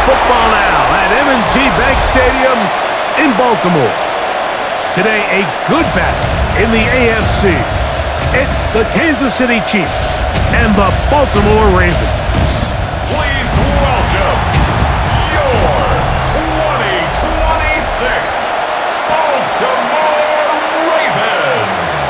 football now at M&T Bank Stadium in Baltimore. Today, a good battle in the AFC. It's the Kansas City Chiefs and the Baltimore Ravens. Please welcome your 2026 Baltimore Ravens.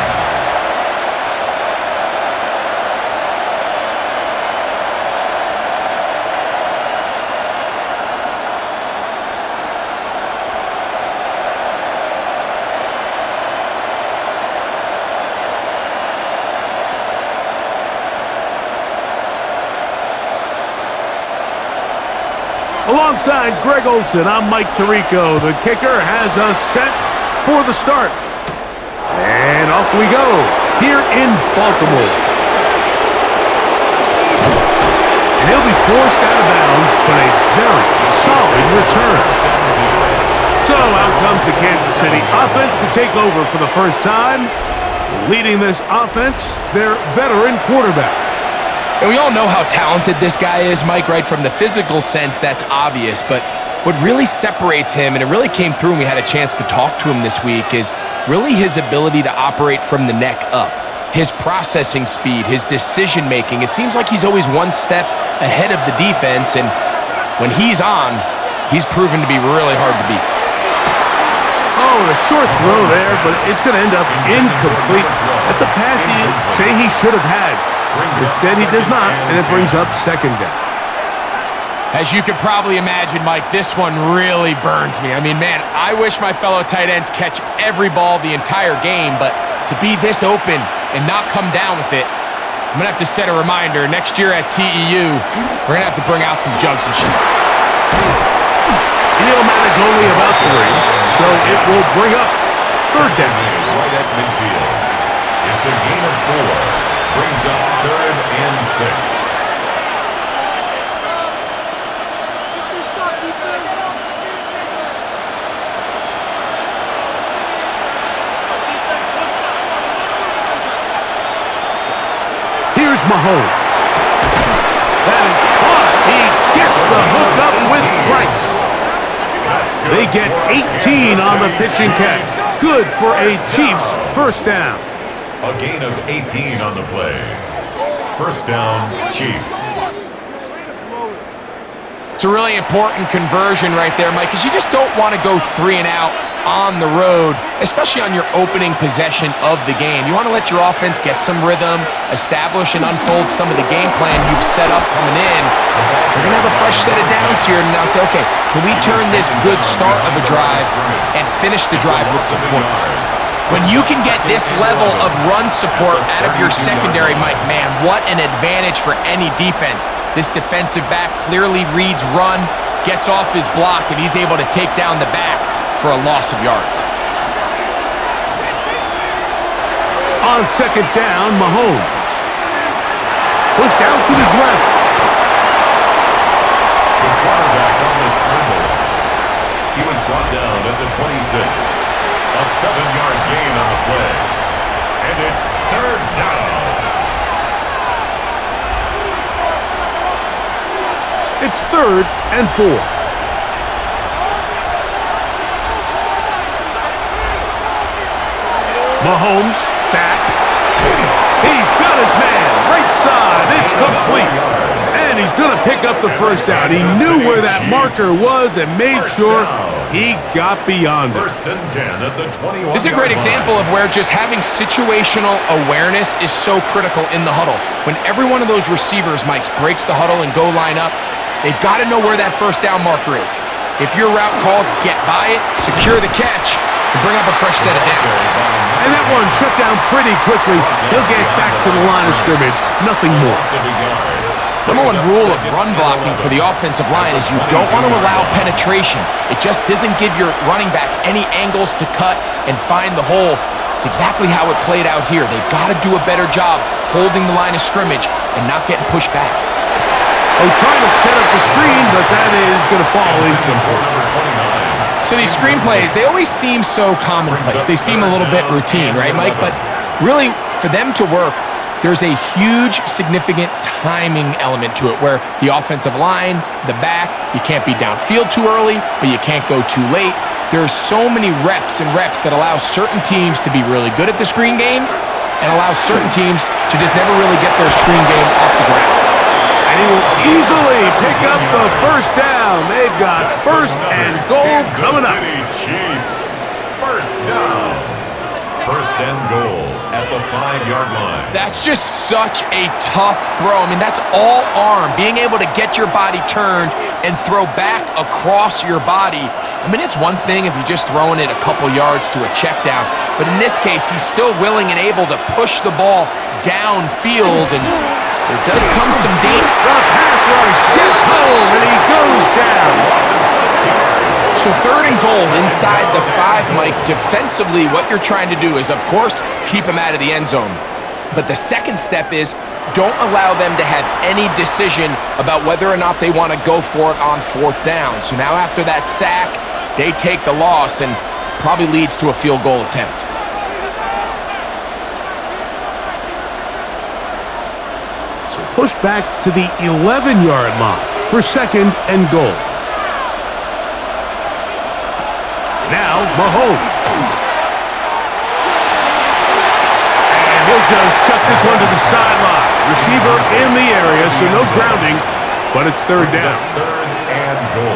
Alongside Greg Olson, I'm Mike Tirico. The kicker has us set for the start. And off we go here in Baltimore. And he'll be forced out of bounds, but a very solid return. So out comes the Kansas City offense to take over for the first time. Leading this offense, their veteran quarterback. And we all know how talented this guy is, Mike, right? From the physical sense, that's obvious. But what really separates him, and it really came through when we had a chance to talk to him this week, is really his ability to operate from the neck up. His processing speed, his decision-making. It seems like he's always one step ahead of the defense, and when he's on, he's proven to be really hard to beat. Oh, a short throw there, but it's going to end up incomplete. That's a pass he should have had. Instead, he does not, and it brings up second down. As you could probably imagine, Mike, this one really burns me. I mean, man, I wish my fellow tight ends catch every ball the entire game, but to be this open and not come down with it, I'm going to have to set a reminder. Next year at TEU, we're going to have to bring out some jugs machines. He'll manage only about 3, so it will bring up third down. Right at midfield. It's a gain of 4. Brings up 3rd and 6. Here's Mahomes. That is caught. He gets the hook up with Price. They get 18 on the pitch and catch. Good for a Chiefs first down. A gain of 18 on the play. First down, Chiefs. It's a really important conversion right there, Mike, because you just don't want to go 3 and out on the road, especially on your opening possession of the game. You want to let your offense get some rhythm, establish and unfold some of the game plan you've set up coming in. You're going to have a fresh set of downs here and now say, okay, can we turn this good start of a drive and finish the drive with some points? When you can get this level of run support out of your secondary, Mike, man, what an advantage for any defense. This defensive back clearly reads run, gets off his block, and he's able to take down the back for a loss of yards. On second down, Mahomes. Goes down to his left. The quarterback on the scramble. He was brought down at the 26. A 7-yard gain on the play. And it's 3rd down. It's 3rd and 4. Mahomes back. He's got his man. Right side. It's complete. And he's going to pick up the first down. He knew where that marker was and made sure he got beyond it. 1st and 10 at the 21. This is a great example of where just having situational awareness is so critical in the huddle. When every one of those receivers, Mike, breaks the huddle and go line up, they've got to know where that first down marker is. If your route calls, get by it, secure the catch, and bring up a fresh set of downs. And that one shut down pretty quickly. He'll get back to the line of scrimmage. Nothing more. Number one rule of run blocking for the offensive line is you don't want to allow penetration. It just doesn't give your running back any angles to cut and find the hole. It's exactly how it played out here. They've got to do a better job holding the line of scrimmage and not getting pushed back. Oh, trying to set up the screen, but that is going to fall incomplete. So these screenplays, they always seem so commonplace. They seem a little bit routine, right, Mike? But really, for them to work, there's a huge, significant timing element to it where the offensive line, the back, you can't be downfield too early, but you can't go too late. There's so many reps that allow certain teams to be really good at the screen game and allow certain teams to just never really get their screen game off the ground. And he will easily pick up the first down. They've got first and goal coming up. Chiefs, first down. First and goal at the 5-yard line. That's just such a tough throw. I mean, that's all arm. Being able to get your body turned and throw back across your body. I mean, it's one thing if you're just throwing it a couple yards to a check down, but in this case, he's still willing and able to push the ball downfield, and there does come some deep. The pass rush gets home, and he goes down. So third and goal inside the 5, Mike. Defensively, what you're trying to do is, of course, keep him out of the end zone. But the second step is don't allow them to have any decision about whether or not they want to go for it on fourth down. So now after that sack, they take the loss and probably leads to a field goal attempt. So push back to the 11-yard line for second and goal. Now, Mahomes. And he'll just chuck this one to the sideline. Receiver in the area, so no grounding, but it's third down.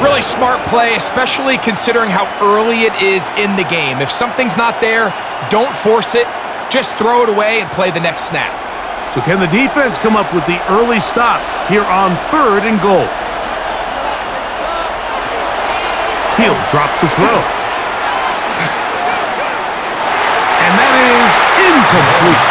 Really smart play, especially considering how early it is in the game. If something's not there, don't force it. Just throw it away and play the next snap. So can the defense come up with the early stop here on third and goal? He'll drop to throw. And that is incomplete.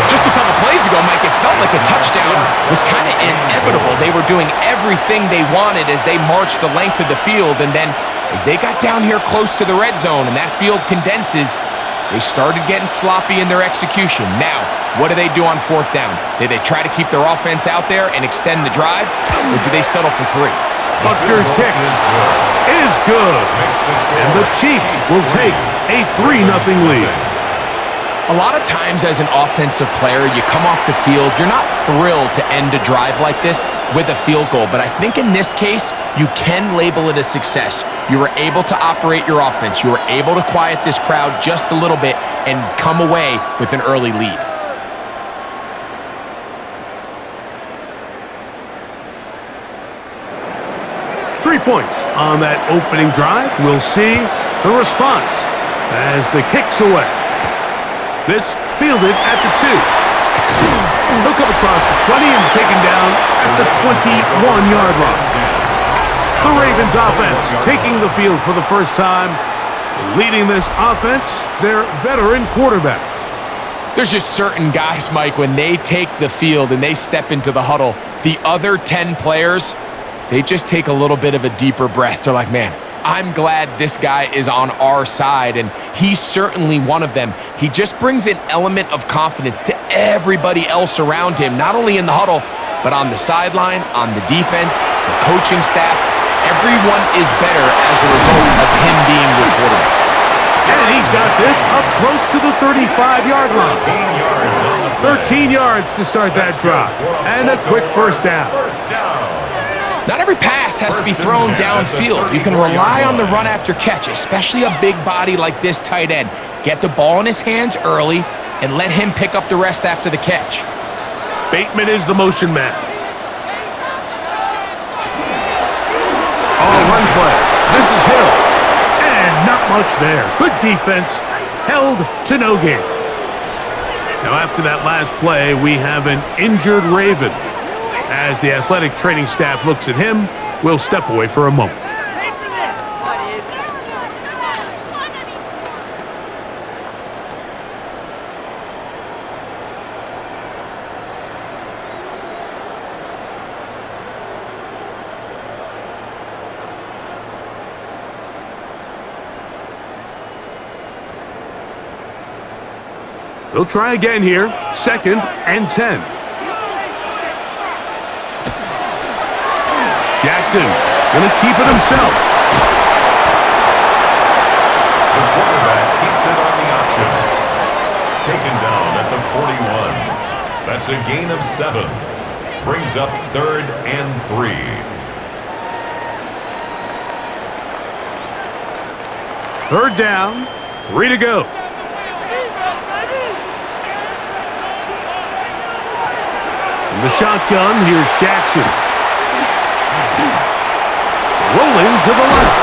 Just a couple plays ago, Mike, it felt like a touchdown was kind of inevitable. They were doing everything they wanted as they marched the length of the field, and then as they got down here close to the red zone and that field condenses, they started getting sloppy in their execution. Now, what do they do on fourth down? Do they try to keep their offense out there and extend the drive, or do they settle for 3? Buckner's kick is good, and the Chiefs will take a 3-0 lead. A lot of times as an offensive player, you come off the field, you're not thrilled to end a drive like this with a field goal, but I think in this case, you can label it a success. You were able to operate your offense. You were able to quiet this crowd just a little bit and come away with an early lead. Three points on that opening drive. We'll see the response as the kick's away. This fielded at the 2. He'll come across the 20 and taken down at the 21-yard line. The Ravens offense taking the field for the first time. Leading this offense, their veteran quarterback. There's just certain guys, Mike, when they take the field and they step into the huddle, the other 10 players, they just take a little bit of a deeper breath. They're like, man, I'm glad this guy is on our side, and he's certainly one of them. He just brings an element of confidence to everybody else around him, not only in the huddle, but on the sideline, on the defense, the coaching staff. Everyone is better as a result of him being your quarterback. And he's got this up close to the 35-yard line. 13 yards to start that drive, and a quick first down. Not every pass has to be thrown downfield. You can rely on the run after catch, especially a big body like this tight end. Get the ball in his hands early and let him pick up the rest after the catch. Bateman is the motion man. Oh, run play. This is Hill. And not much there. Good defense. Held to no gain. Now after that last play, we have an injured Raven. As the athletic training staff looks at him, we'll step away for a moment. They'll try again here. Second and 10. Jackson gonna keep it himself. The quarterback keeps it on the option. Taken down at That's a gain of 7. Brings up 3rd and 3. Third down, 3 to go. From the shotgun, here's Jackson. Rolling to the left.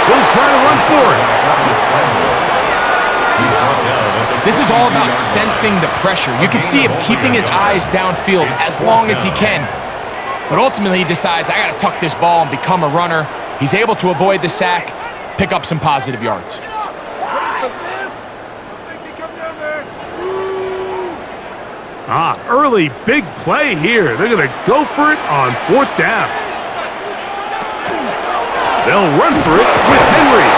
He'll try to run for it. This is all about sensing the pressure. You can see him keeping his eyes downfield as long as he can. But ultimately, he decides, I got to tuck this ball and become a runner. He's able to avoid the sack, pick up some positive yards. Early big play here. They're going to go for it on 4th down. They'll run for it with Henry.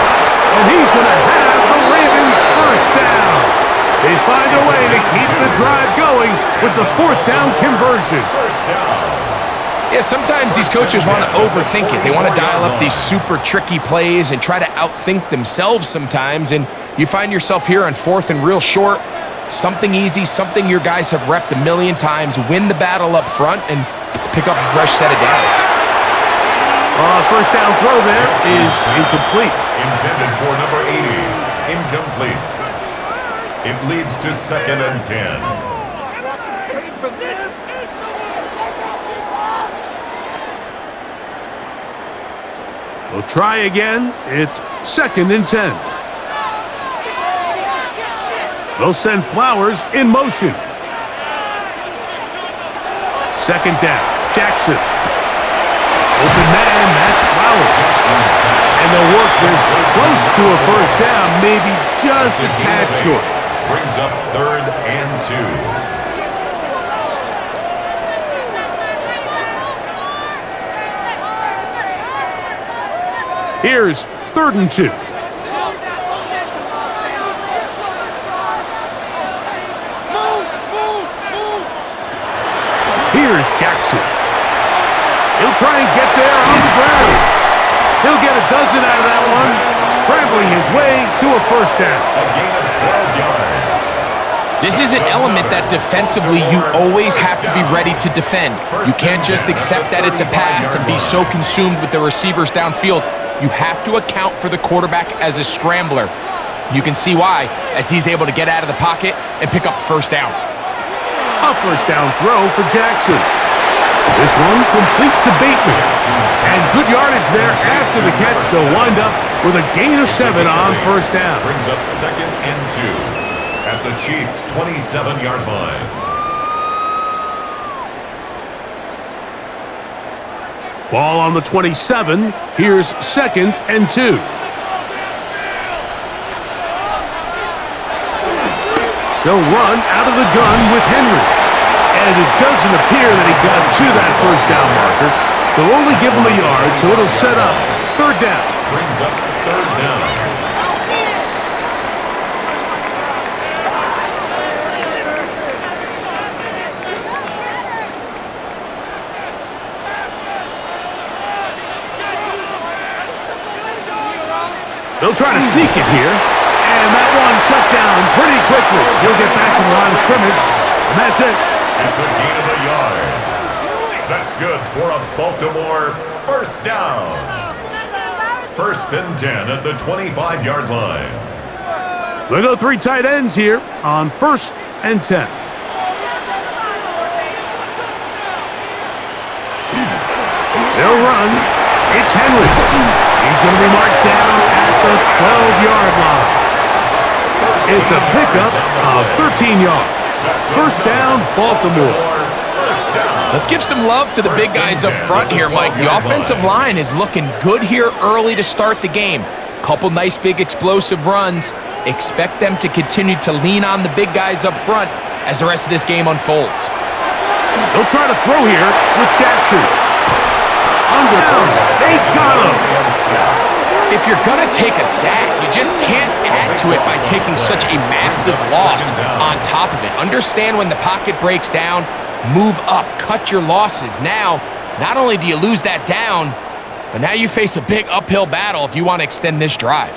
And he's going to have the Ravens first down. They find a way to keep the drive going with the 4th down conversion. First down. Yeah, sometimes these coaches want to overthink it. They want to dial up these super tricky plays and try to outthink themselves sometimes. And you find yourself here on 4th and real short. Something easy, something your guys have repped a million times. Win the battle up front and pick up a fresh set of downs. First down throw there is incomplete. Intended for number 80. Incomplete. It leads to 2nd and 10. Wait for this. We'll try again. It's 2nd and 10. They'll send Flowers in motion. 2nd down. Jackson. Open man, that's Flowers. And they'll work this close to a first down, maybe just a tad short. Brings up 3rd and 2. Here's 3rd and 2. Here's Jackson. He'll try and get there on the ground. He'll get a dozen out of that one, scrambling his way to a first down. A gain of 12 yards. This is an element that defensively you always have to be ready to defend. You can't just accept that it's a pass and be so consumed with the receivers downfield. You have to account for the quarterback as a scrambler. You can see why, as he's able to get out of the pocket and pick up the first down. A first down throw for Jackson. This one complete to Bateman. And good yardage there after the catch. They'll wind up with a gain of 7 on first down. Brings up 2nd and 2 at the Chiefs' 27-yard line. Ball on the 27. Here's 2nd and 2. They'll run out of the gun with Henry. And it doesn't appear that he got to that first down marker. They'll only give him a yard, so it'll set up 3rd down. Brings up 3rd down. They'll try to sneak it here. And that one shut down pretty quickly. He'll get back to the line of scrimmage. And that's it. It's a gain of a yard. That's good for a Baltimore first down. 1st and 10 at the 25-yard line. They'll go 3 tight ends here on 1st and 10. They'll run. It's Henry. He's going to be marked down at the 12-yard line. It's a pickup of 13 yards. First down, Baltimore. Let's give some love to the big guys up front here, Mike. The offensive line is looking good here early to start the game. Couple nice big explosive runs. Expect them to continue to lean on the big guys up front as the rest of this game unfolds. They'll try to throw here with Jackson. Underthrow. They got him. If you're going to take a sack, you just can't add to it by taking such a massive loss on top of it. Understand when the pocket breaks down, move up, cut your losses. Now, not only do you lose that down, but now you face a big uphill battle if you want to extend this drive.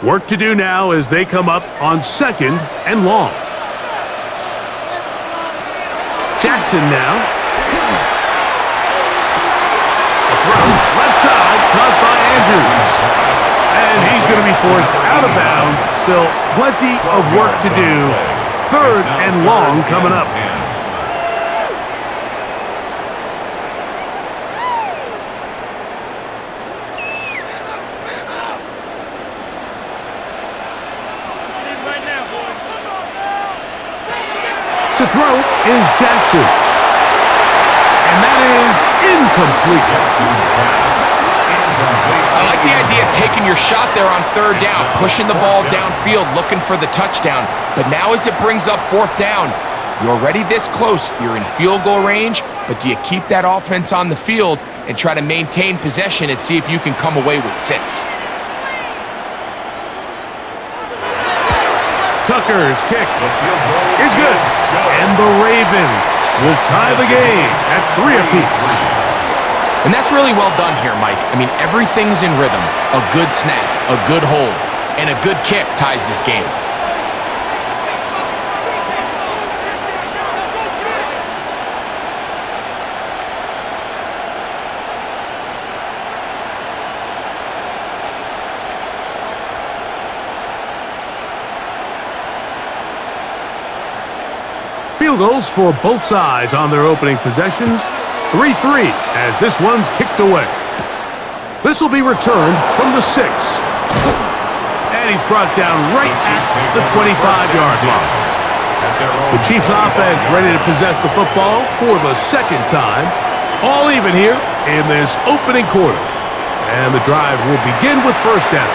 Work to do now as they come up on 2nd and long. Jackson now. A throw, left side, caught by Andrews. And he's going to be forced out of bounds. Still plenty of work to do. 3rd and long coming up. To throw is Jackson. And that is incomplete. I like the idea of taking your shot there on 3rd down, pushing the ball downfield, looking for the touchdown. But now as it brings up 4th down, you're already this close. You're in field goal range, but do you keep that offense on the field and try to maintain possession and see if you can come away with 6? Tucker's kick is good. And the Ravens will tie the game at 3 apiece. And that's really well done here, Mike. I mean, everything's in rhythm. A good snap, a good hold, and a good kick ties this game. Field goals for both sides on their opening possessions. 3-3 as this one's kicked away. This will be returned from the 6. And he's brought down right at the 25-yard line. The Chiefs offense ready to possess the football for the 2nd time. All even here in this opening quarter. And the drive will begin with 1st down.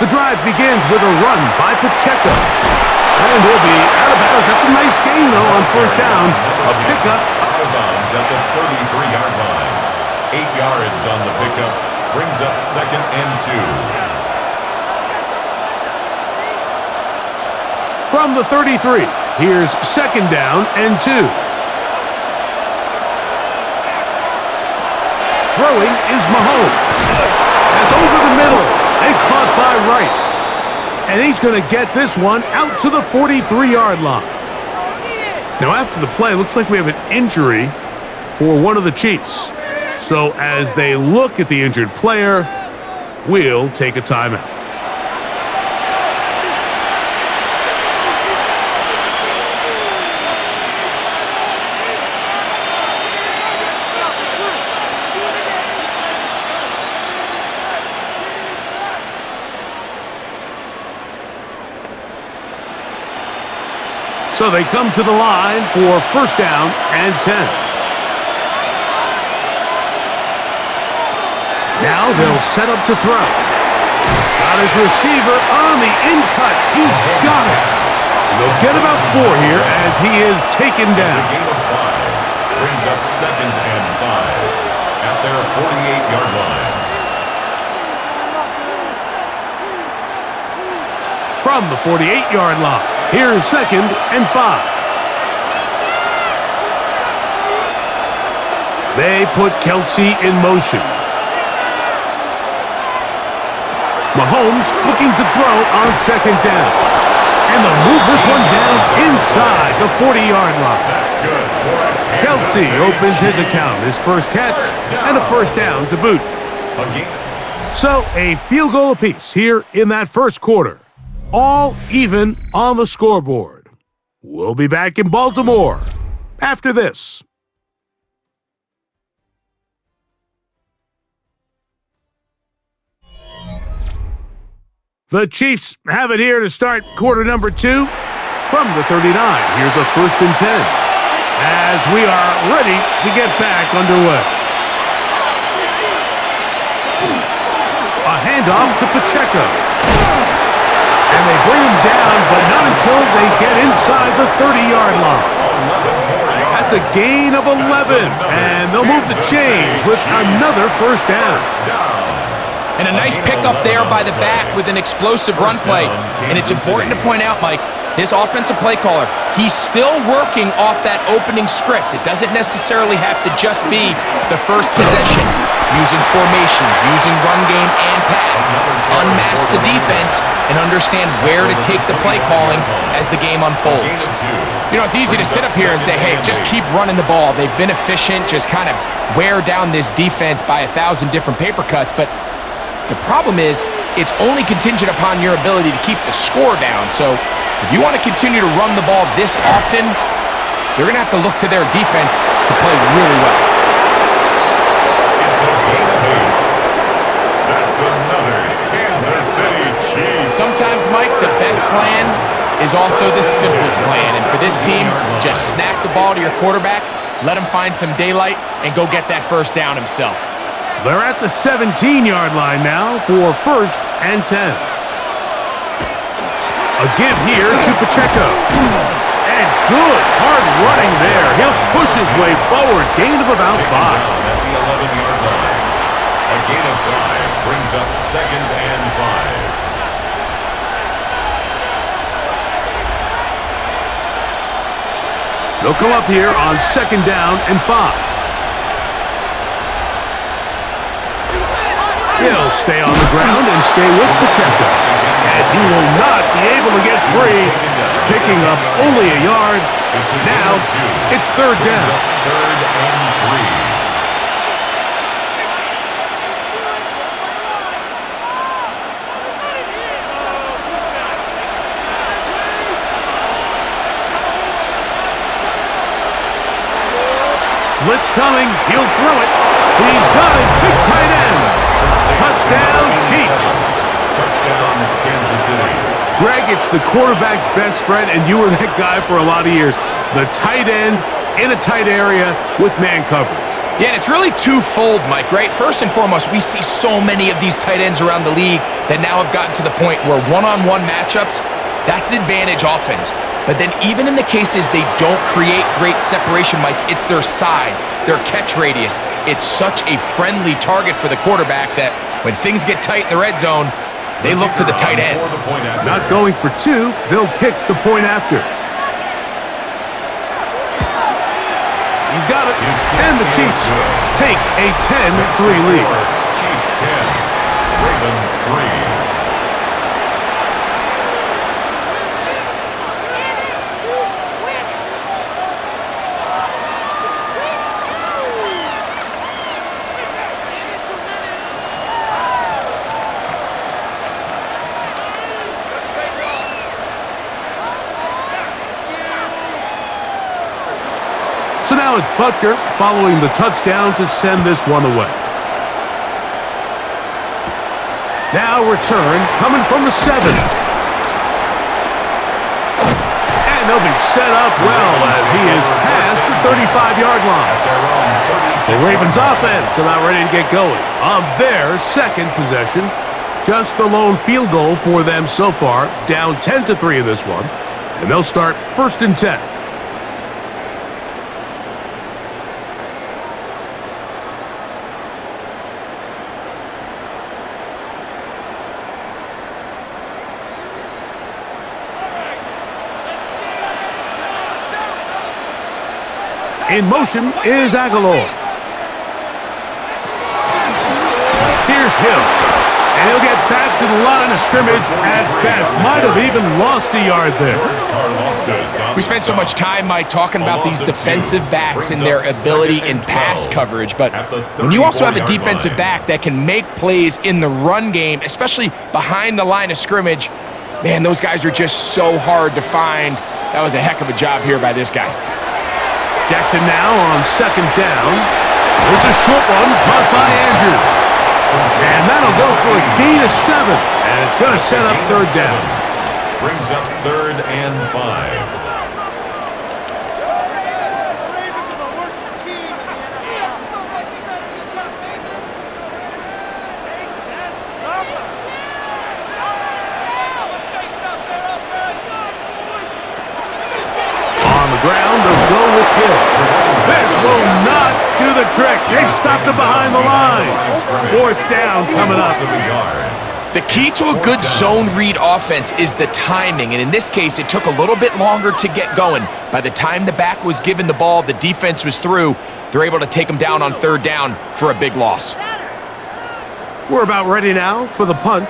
The drive begins with a run by Pacheco. And he'll be out of bounds. That's a nice gain, though, on 1st down. A pickup. Out of bounds at the 33-yard line. 8 yards on the pickup. Brings up 2nd and 2. From the 33, here's 2nd down and 2. Throwing is Mahomes. That's over the middle. And caught by Rice. And he's going to get this one out to the 43-yard line. Now, after the play, looks like we have an injury for one of the Chiefs. So as they look at the injured player, we'll take a timeout. So they come to the line for 1st down and 10. Now they'll set up to throw. Got his receiver on the in-cut. He's got it. And they'll get about 4 here as he is taken down. It's a gain of 5. Brings up 2nd and 5 at their 48-yard line. From the 48-yard line, here's 2nd and 5. They put Kelsey in motion. Mahomes looking to throw on 2nd down. And they'll move this one down inside the 40-yard line. That's good. Kelsey opens his account, his 1st catch, and a 1st down to boot. So a field goal apiece here in that 1st quarter. All even on the scoreboard. We'll be back in Baltimore after this. The Chiefs have it here to start quarter number 2 from the 39. Here's a 1st and 10 as we are ready to get back underway. A handoff to Pacheco. And they bring him down, but not until they get inside the 30-yard line. That's That's a gain of 11, and they'll move the chains with another first down. And a nice pickup there by the back with an explosive run play. And it's important to point out, Mike, this offensive play caller, he's still working off that opening script. It doesn't necessarily have to just be the first possession. Using formations, using run game and pass. Unmask the defense and understand where to take the play calling as the game unfolds. You know, it's easy to sit up here and say, hey, just keep running the ball. They've been efficient, just kind of wear down this defense by 1,000 different paper cuts. But the problem is, it's only contingent upon your ability to keep the score down. So if you want to continue to run the ball this often, they're going to have to look to their defense to play really well. It's a gain of 8. That's another Kansas City Chiefs. Sometimes, Mike, the best plan is also the simplest plan. And for this team, just snap the ball to your quarterback, let him find some daylight, and go get that first down himself. They're at the 17-yard line now for 1st and 10. A give here to Pacheco. And good hard running there. He'll push his way forward. Gain of about 5. At the 11-yard line. A gain of 5 brings up 2nd and 5. They'll come up here on 2nd down and 5. He'll stay on the ground and stay with Pacheco. And he will not be able to get free, picking up only a yard. Now, it's 3rd down. 3rd and 3. Blitz coming. He'll throw it. He's got his big tight end. Touchdown, Chiefs. Touchdown, Kansas City. Greg, it's the quarterback's best friend, and you were that guy for a lot of years. The tight end in a tight area with man coverage. Yeah, and it's really twofold, Mike, right? First and foremost, we see so many of these tight ends around the league that now have gotten to the point where one-on-one matchups, that's advantage offense. But then even in the cases they don't create great separation, Mike, it's their size, their catch radius. It's such a friendly target for the quarterback that when things get tight in the red zone, they look to the tight end. Not going for 2, they'll kick the point after. He's got it, and the Chiefs take a 10-3 lead. Chiefs 10, Ravens 3. So now it's Butker following the touchdown to send this one away. Now return coming from the 7. And they'll be set up well as he is past the 35-yard line. The Ravens offense about ready to get going on their 2nd possession. Just the lone field goal for them so far, down 10-3 in this one. And they'll start 1st and 10. In motion is Aguilar. Here's Hill. And he'll get back to the line of scrimmage at best. Might have even lost a yard there. We spent so much time, Mike, talking about these defensive backs and their ability in pass coverage. But when you also have a defensive back that can make plays in the run game, especially behind the line of scrimmage, man, those guys are just so hard to find. That was a heck of a job here by this guy. Jackson now on 2nd down. There's a short one caught by Andrews. And that'll go for a gain of 7. And it's going to set up 3rd down. Brings up 3rd and 5. On the ground, they'll go with Hill. will not do the trick. They've stopped it behind the line. Fourth down coming up. The key to a good zone read offense is the timing, and in this case, it took a little bit longer to get going. By the time the back was given the ball, the defense was through. They're able to take them down on third down for a big loss. We're about ready now for the punt.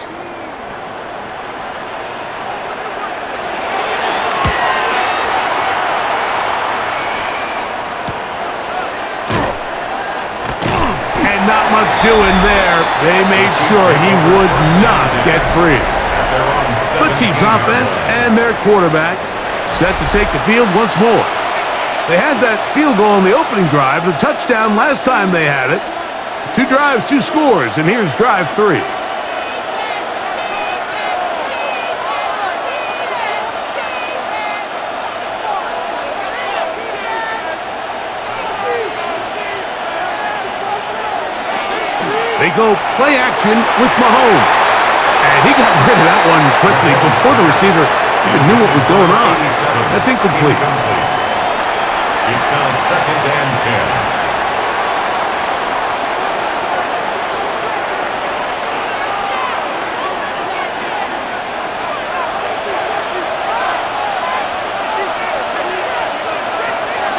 And not much doing there. They made sure he would not get free. The Chiefs offense and their quarterback set to take the field once more. They had that field goal on the opening drive, the touchdown last time they had it. 2 drives, 2 scores, and here's drive 3. They go play action with Mahomes. And he got rid of that one quickly before the receiver even knew what was going on. That's incomplete. It's now 2nd and 10.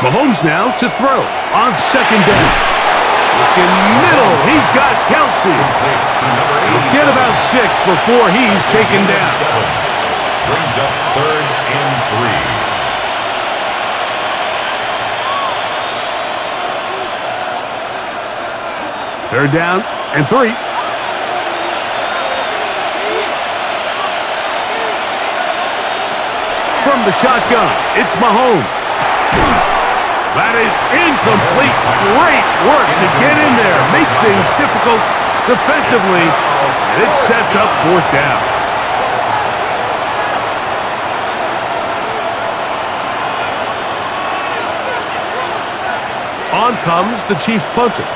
Mahomes now to throw on 2nd down. Looking middle, he's got Kelsey. He'll get about 6 before he's taken down. Brings up 3rd and 3. 3rd down and 3. From the shotgun, it's Mahomes. That is incomplete. Great work to get in there. Make things difficult defensively. And it sets up 4th down. On comes the Chiefs punter.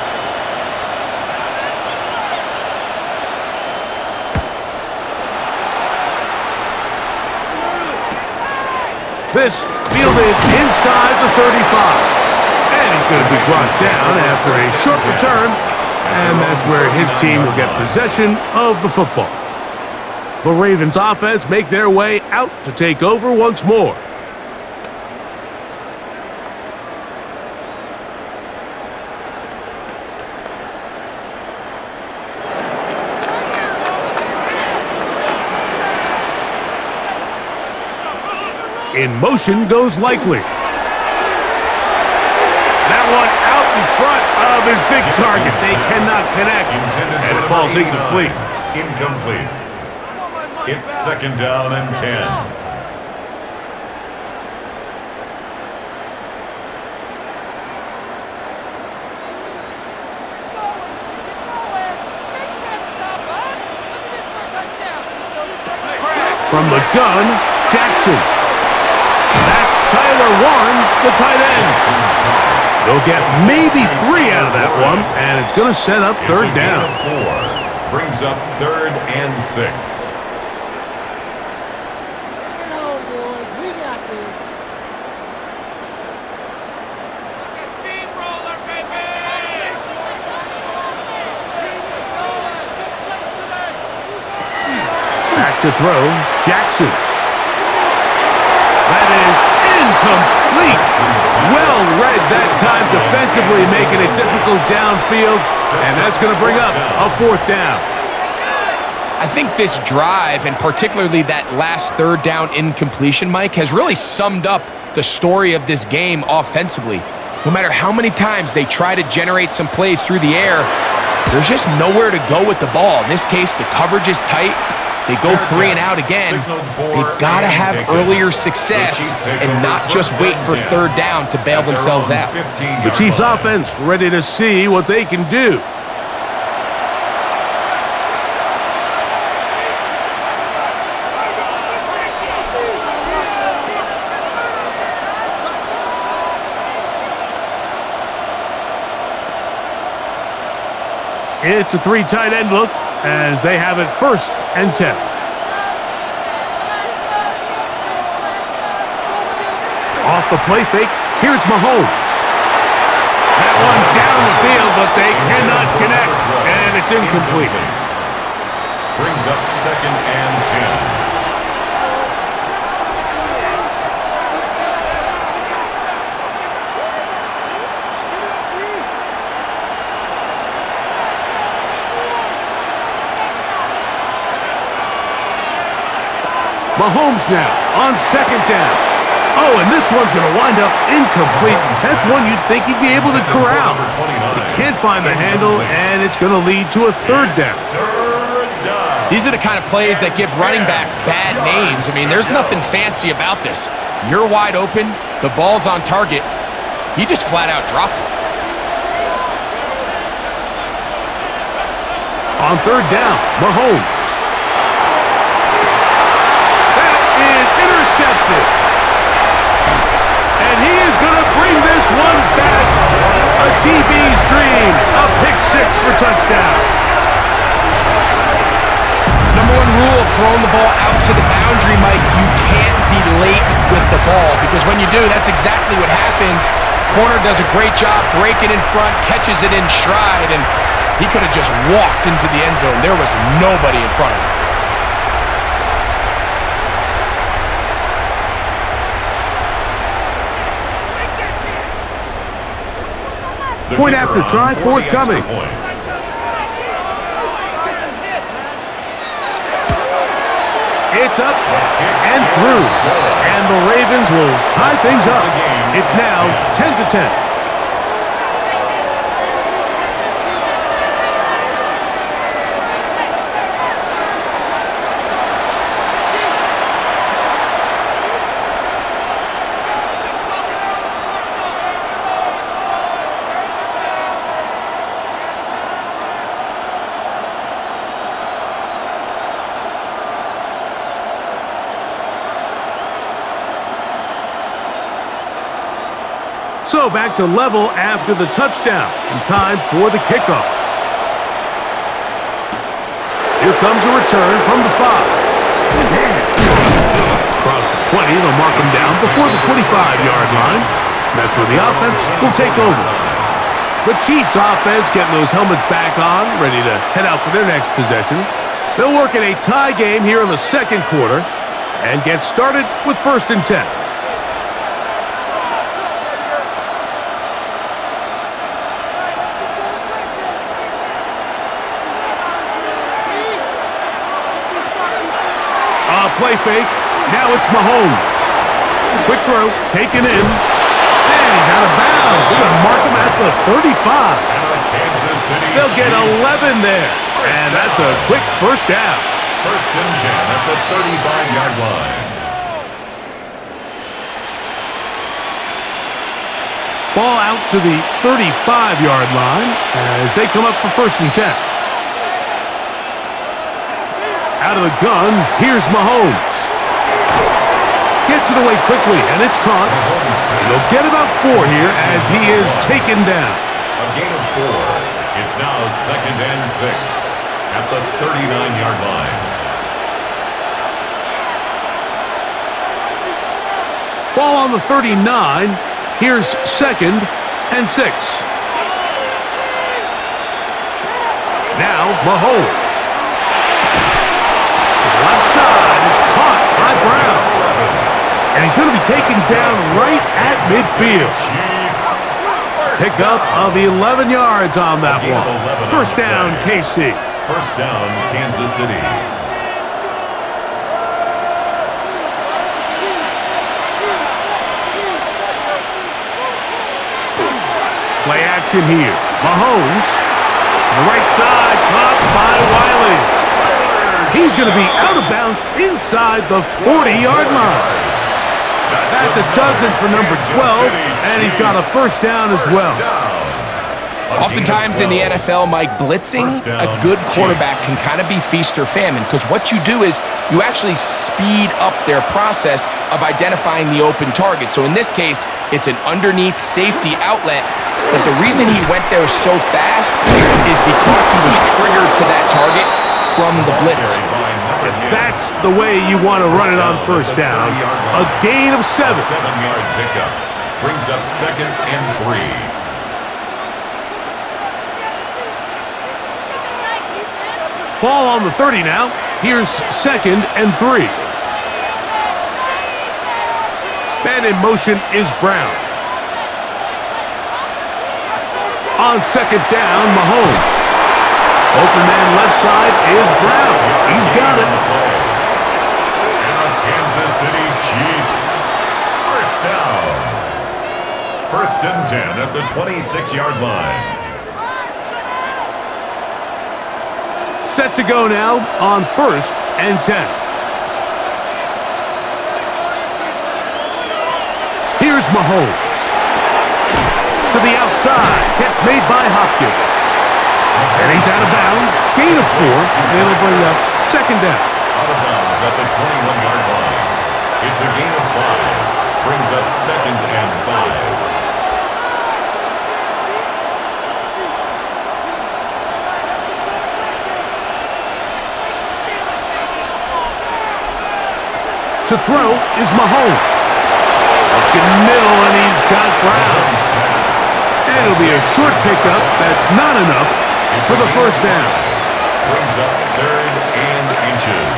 This fielded inside the 35. And he's going to be brought down after a short return. And that's where his team will get possession of the football. The Ravens offense make their way out to take over once more. In motion goes Likely. That one out in front of his big target. They cannot connect, and it falls incomplete. Incomplete. It's 2nd down and 10. From the gun, Jackson. That's Tyler Warren, the tight end. They'll get maybe 3 out of that one, and it's going to set up 3rd down. 4. Brings up 3rd and 6. Get home, boys. We got this. Steamroller, baby! Back to throw, Jackson. That is incomplete. Well read that time defensively, making it difficult downfield, and that's going to bring up a 4th down. I think this drive, and particularly that last 3rd down incompletion, Mike, has really summed up the story of this game offensively. No matter how many times they try to generate some plays through the air, there's just nowhere to go with the ball. In this case, the coverage is tight. They go 3 and out again. They've got to have earlier success and not just wait for 3rd down to bail themselves out. The Chiefs offense ready to see what they can do. It's a 3 tight end look as they have it 1st and 10. Off the play fake, here's Mahomes. That one down the field, but they cannot connect, and it's incomplete. Brings up 2nd and 10. Mahomes now on 2nd down. Oh, and this one's going to wind up incomplete. That's one you'd think he'd be able to corral. He can't find the handle, and it's going to lead to a 3rd down. These are the kind of plays that give running backs bad names. I mean, there's nothing fancy about this. You're wide open, the ball's on target. He just flat out dropped it. On 3rd down, Mahomes. Intercepted. And he is going to bring this one back. A DB's dream. A pick 6 for touchdown. Number one rule of throwing the ball out to the boundary, Mike, you can't be late with the ball, because when you do, that's exactly what happens. Corner does a great job breaking in front, catches it in stride, and he could have just walked into the end zone. There was nobody in front of him. Point after try forthcoming. It's up and through. And the Ravens will tie things up. It's now 10-10. So back to level after the touchdown, and time for the kickoff. Here comes a return from the 5. Across the 20, they'll mark him down before the 25-yard line. That's where the offense will take over. The Chiefs offense getting those helmets back on, ready to head out for their next possession. They'll work in a tie game here in the 2nd quarter and get started with 1st and 10. Play fake. Now it's Mahomes. Quick throw, taken in. And he's out of bounds. They're going to mark him at the 35. They'll get 11 there. And that's a quick 1st down. 1st and 10 at the 35-yard line. Ball out to the 35-yard line as they come up for 1st and 10. Out of the gun, here's Mahomes. Gets it away quickly, and it's caught. And they'll get about 4 here as he is taken down. A gain of 4. It's now 2nd and 6 at the 39-yard line. Ball on the 39. Here's 2nd and 6. Now Mahomes. Left side, it's caught by Brown. And he's going to be taken down right at midfield. Pickup of 11 yards on that one. 1st down, KC. 1st down, Kansas City. Play action here. Mahomes. On the right side, caught by Wiley. He's going to be out of bounds inside the 40-yard line. That's a dozen for number 12, and he's got a 1st down as well. Oftentimes in the NFL, Mike, blitzing a good quarterback can kind of be feast or famine, because what you do is you actually speed up their process of identifying the open target. So in this case, it's an underneath safety outlet, but the reason he went there so fast is because he was triggered to that target from the blitz. That's the way you want to run it on 1st down. A gain of 7. A 7-yard pickup brings up 2nd and 3. Ball on the 30 now. Here's 2nd and 3. And in motion is Brown. On 2nd down, Mahomes. Open man left side is Brown. He's got it. And the Kansas City Chiefs. First down. 1st and 10 at the 26-yard line. Set to go now on 1st and 10. Here's Mahomes. To the outside. Catch made by Hopkins. And he's out of bounds. Gain of 4. And it'll bring up 2nd down. Out of bounds at the 21-yard line. It's a gain of 5. Brings up 2nd and 5. To throw is Mahomes. Looking middle, and he's got Brown. And it'll be a short pickup. That's not enough for the 1st down. Brings up 3rd and inches.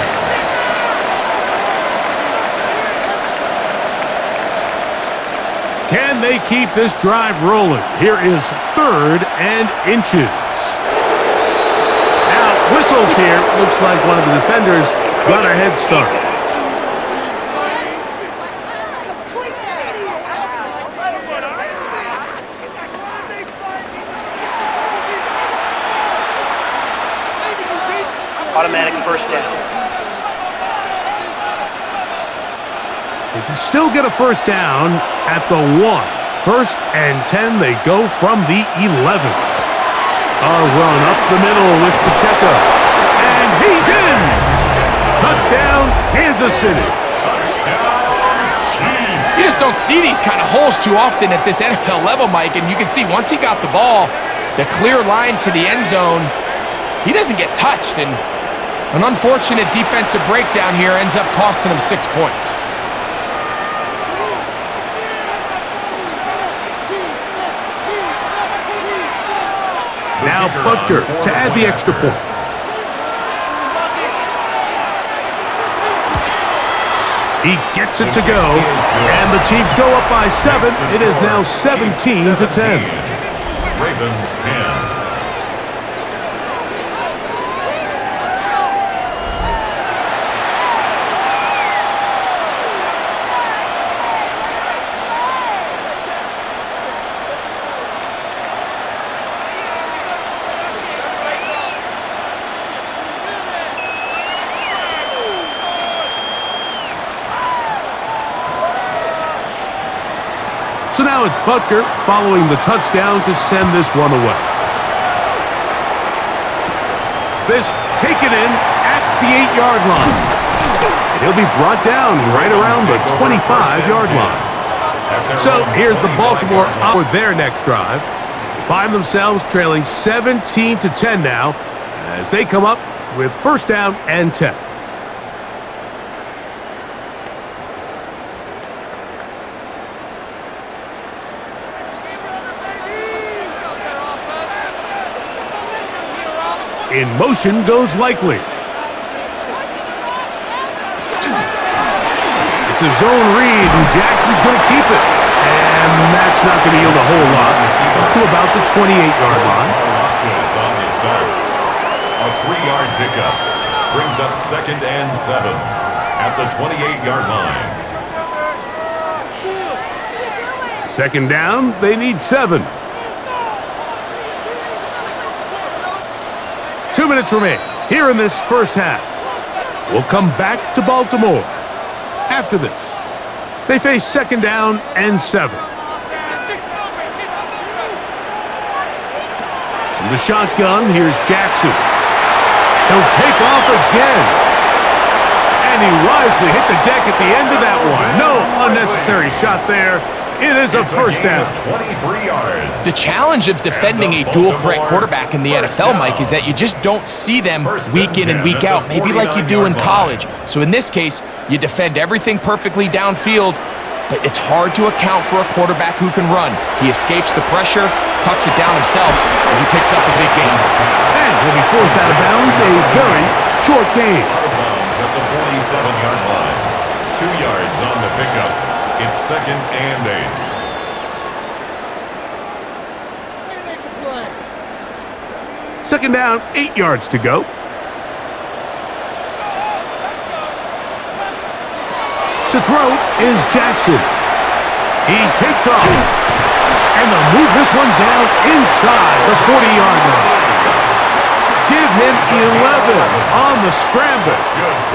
Can they keep this drive rolling? Here is 3rd and inches. Now, whistles here. Looks like one of the defenders got a head start. Automatic 1st down. They can still get a 1st down at the 1. 1st and 10, they go from the 11. A run up the middle with Pacheco. And he's in! Touchdown, Kansas City. You just don't see these kind of holes too often at this NFL level, Mike, and you can see once he got the ball, the clear line to the end zone, he doesn't get touched, and an unfortunate defensive breakdown here ends up costing him 6 points. Now Butker to add the extra point. He gets it to go, and the Chiefs go up by 7. It is now 17-10. Ravens 10. So now it's Butker following the touchdown to send this one away. This taken in at the 8-yard line. And he'll be brought down right around the 25-yard line. So here's the Baltimore for their next drive. They find themselves trailing 17-10 now as they come up with 1st down and 10. In motion goes Likely. It's a zone read, and Jackson's going to keep it. And that's not going to yield a whole lot. Up to about the 28-yard line. On the start. A 3-yard pickup. Brings up 2nd and 7 at the 28-yard line. 2nd down, they need 7. 2 minutes remain here in this 1st half. We'll come back to Baltimore. After this, they face 2nd down and 7. From the shotgun, here's Jackson. He'll take off again. And he wisely hit the deck at the end of that one. No unnecessary shot there. It is a 1st down. 23 yards. The challenge of defending a dual-threat quarterback in the NFL, Mike, is that you just don't see them week in and week out, maybe like you do in college. So in this case, you defend everything perfectly downfield, but it's hard to account for a quarterback who can run. He escapes the pressure, tucks it down himself, and he picks up a big gain. And He'll be forced out of bounds. A very short game. Out of bounds at the 47-yard line. 2 yards on the pickup. It's 2nd and 8. Way to make a play. 2nd down, 8 yards to go. To throw is Jackson. He takes off. And they'll move this one down inside the 40-yard line. Give him 11 on the scramble.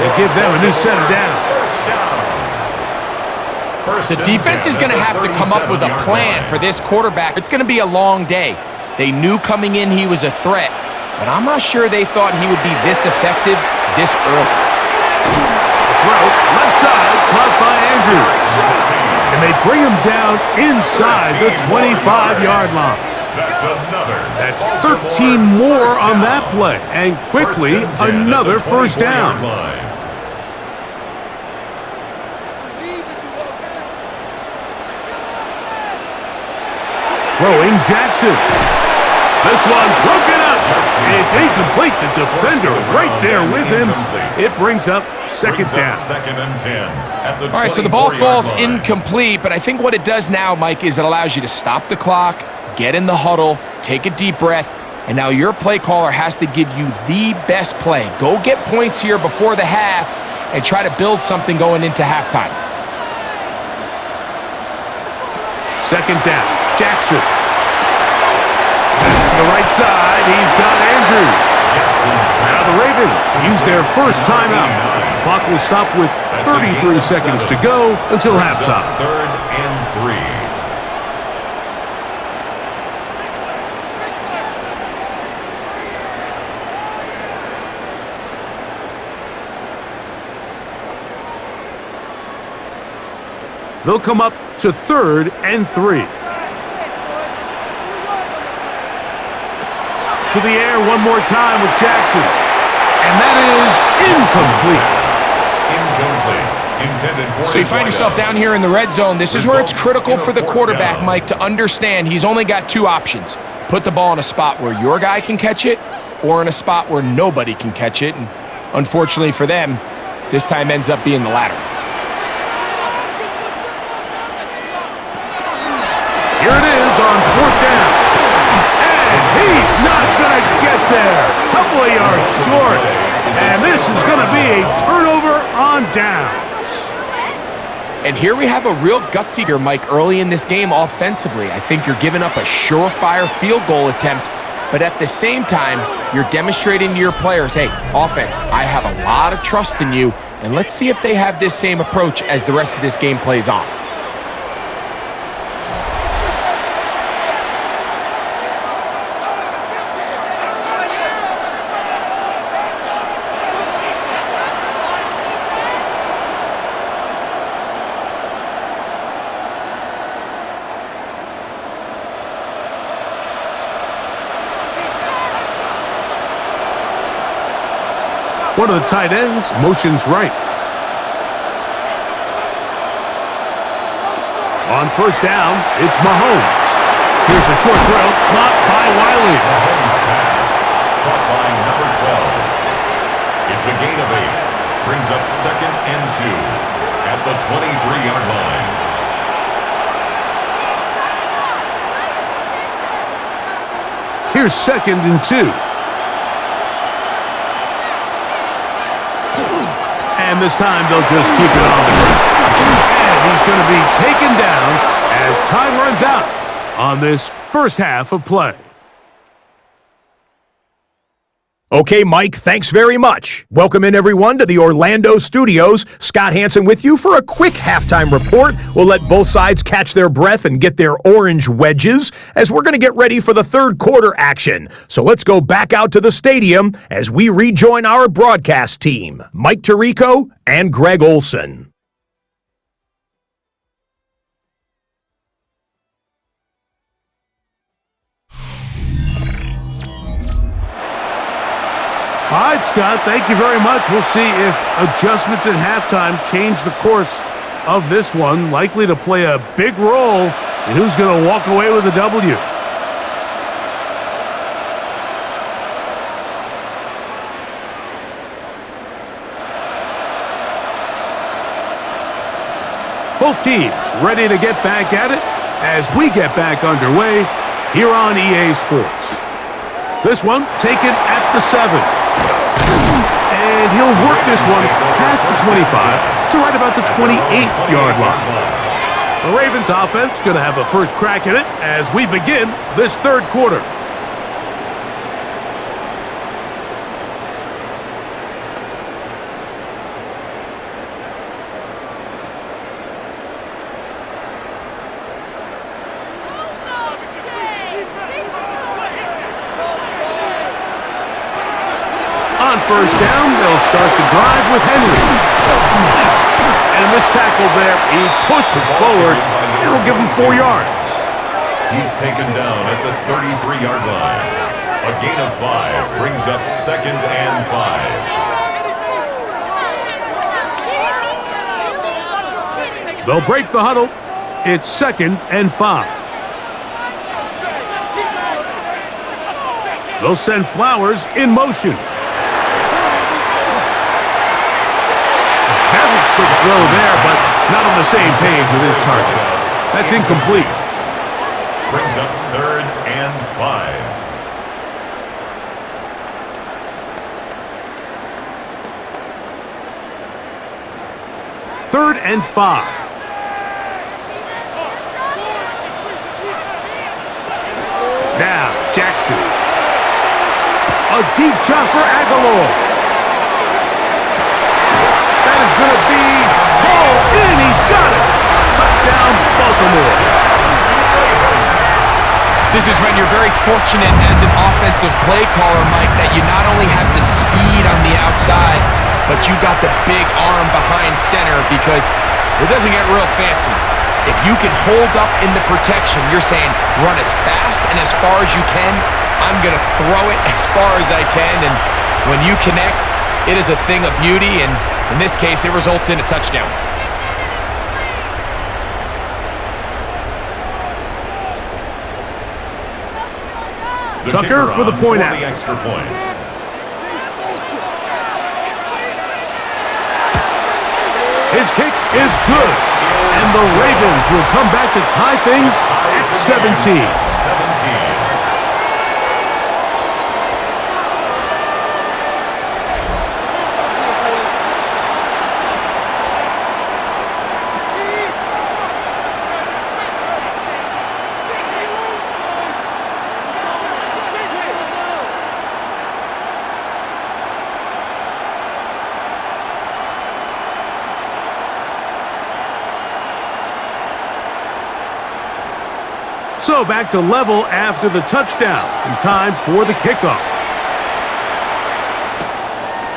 They give them a new set of downs. The defense is going to have to come up with a plan for this quarterback. It's going to be a long day. They knew coming in he was a threat, but I'm not sure they thought he would be this effective this early. Throw, left side, caught by Andrews. And they bring him down inside the 25-yard line. That's 13 more on that play. And quickly, another first down. Throwing Jackson. This one broken up. It's incomplete. The defender right there with him. It brings up 2nd down. 2nd and 10. All right, so the ball falls incomplete, but I think what it does now, Mike, is it allows you to stop the clock, get in the huddle, take a deep breath, and now your play caller has to give you the best play. Go get points here before the half and try to build something going into halftime. 2nd down, Jackson. To the right side, he's got Andrews. Now the Ravens use their first timeout. Clock will stop with 33 seconds to go until halftime. 3rd and 3. They'll come up to 3rd and 3. To the air one more time with Jackson. And that is incomplete. Intended for So you find yourself down here in the red zone. This is where it's critical for the quarterback, Mike, to understand he's only got 2 options. Put the ball in a spot where your guy can catch it or in a spot where nobody can catch it. And unfortunately for them, this time ends up being the latter. Here it is on 4th down. And he's not going to get there. Couple of yards short. And this is going to be a turnover on downs. And here we have a real gutsy here, Mike, early in this game offensively. I think you're giving up a surefire field goal attempt, but at the same time, you're demonstrating to your players, hey, offense, I have a lot of trust in you, and let's see if they have this same approach as the rest of this game plays on. One of the tight ends motions right. On 1st down, it's Mahomes. Here's a short throw, caught by Wiley. Mahomes pass, caught by number 12. It's a gain of 8. Brings up 2nd and 2 at the 23-yard line. Here's 2nd and 2. And this time they'll just keep it on the ground. And he's going to be taken down as time runs out on this first half of play. Okay, Mike, thanks very much. Welcome in, everyone, to the Orlando studios. Scott Hansen with you for a quick halftime report. We'll let both sides catch their breath and get their orange wedges as we're going to get ready for the 3rd quarter action. So let's go back out to the stadium as we rejoin our broadcast team, Mike Tirico and Greg Olson. All right, Scott, thank you very much. We'll see if adjustments at halftime change the course of this one, likely to play a big role in who's going to walk away with a W. Both teams ready to get back at it as we get back underway here on EA Sports. This one taken at the 7. And he'll work this one past the 25 to right about the 28-yard line. The Ravens offense going to have a first crack at it as we begin this third quarter. On first down, they'll start the drive with Henry. And a missed tackle there. He pushes forward. It'll give him 4 yards. He's taken down at the 33-yard line. A gain of 5 brings up 2nd and 5. They'll break the huddle. It's 2nd and 5. They'll send Flowers in motion. Quick throw there, but not on the same page with his target. That's incomplete. Brings up 3rd and 5. Third and 5. Now, Jackson. A deep shot for Aguilar. Is going to be hauled in. He's got it. Touchdown, Baltimore. This is when you're very fortunate as an offensive play caller, Mike, that you not only have the speed on the outside, but you got the big arm behind center because it doesn't get real fancy. If you can hold up in the protection, you're saying run as fast and as far as you can. I'm going to throw it as far as I can, and when you connect, it is a thing of beauty, and in this case, it results in a touchdown. Tucker for the point after. Extra point. His kick is good, and the Ravens will come back to tie things at 17. So back to level after the touchdown, and time for the kickoff.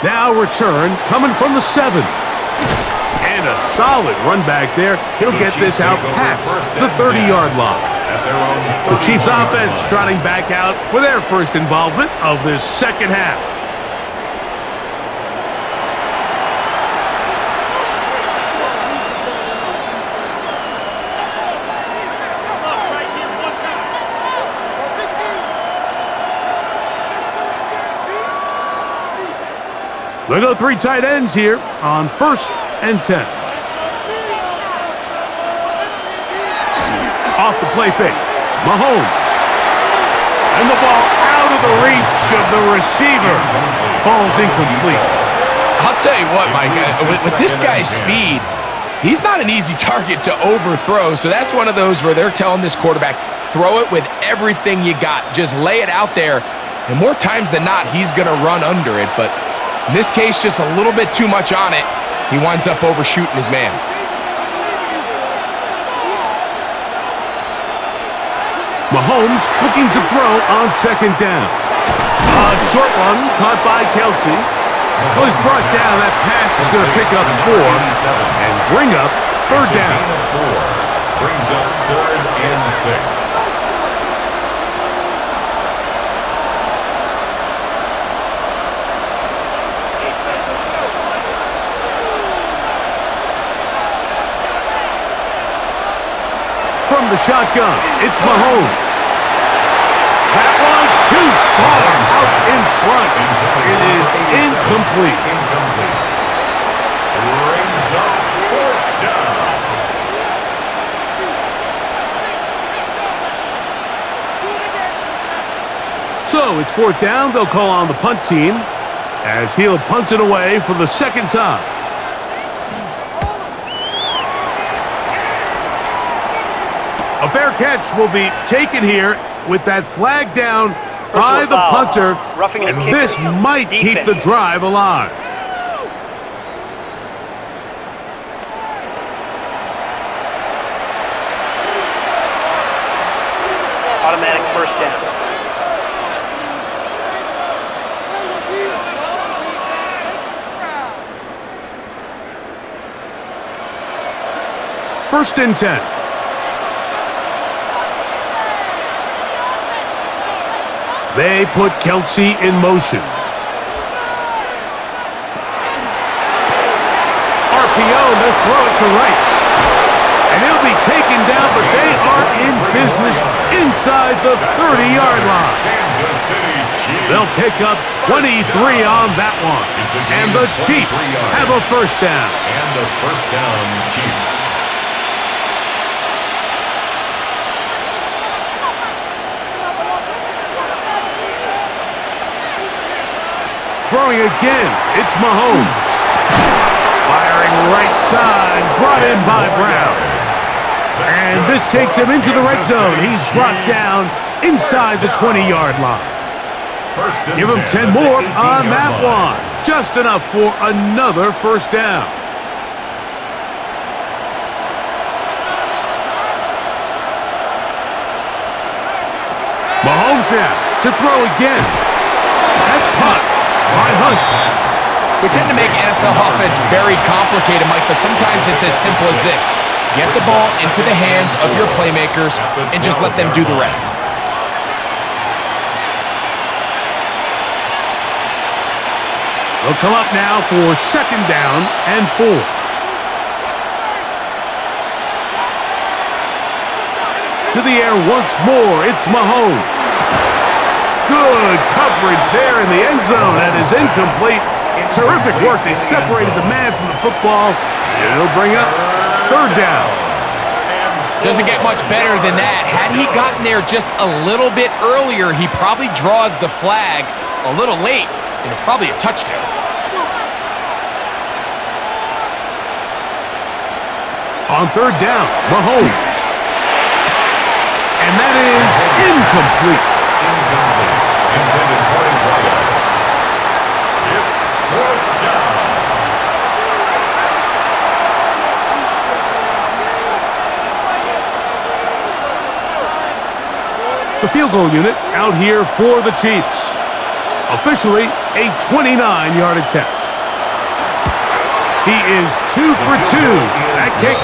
Now return coming from the 7. And a solid run back there. He'll get this out past the 30-yard line. The Chiefs offense trotting back out for their first involvement of this second half. They go 3 tight ends here on 1st and 10. Off the play fake. Mahomes. And the ball out of the reach of the receiver. Falls incomplete. I'll tell you what, Mike, with this guy's speed, he's not an easy target to overthrow. So that's one of those where they're telling this quarterback, throw it with everything you got. Just lay it out there. And more times than not, he's going to run under it. But in this case, just a little bit too much on it. He winds up overshooting his man. Mahomes looking to throw on 2nd down. A short one caught by Kelsey. Well, he's brought down. That pass is going to pick up 4 and bring up 3rd down. Brings up 3rd and 6. From the shotgun, it's Mahomes. That one too far out in front. It is incomplete. Brings up 4th down. So it's 4th down. They'll call on the punt team as he'll punt it away for the 2nd time. A fair catch will be taken here with that flag down by the punter, and this might keep the drive alive. Automatic 1st down. First and 10. They put Kelsey in motion. RPO, they'll throw it to Rice. And he'll be taken down, but they are in business inside the 30-yard line. They'll pick up 23 on that one. And the Chiefs have a 1st down. And the 1st down, Chiefs. Throwing again, it's Mahomes. Firing right side, brought in by Brown. And this takes him into the red zone. He's brought down inside the 20-yard line. Give him 10 more on that one. Just enough for another 1st down. Mahomes now to throw again. That's punt by Hunt. We tend to make NFL offense very complicated, Mike, but sometimes it's as simple as this. Get the ball into the hands of your playmakers and just let them do the rest. They'll come up now for 2nd down and 4. To the air once more, it's Mahomes. Good coverage there in the end zone. That is incomplete. Terrific work. They separated the man from the football. And it'll bring up 3rd down. Doesn't get much better than that. Had he gotten there just a little bit earlier, he probably draws the flag a little late, and it's probably a touchdown. On 3rd down, Mahomes. And that is incomplete. Intended for his brother. It's 4th down. The field goal unit out here for the Chiefs. Officially a 29-yard attempt. He is 2 for 2. That kick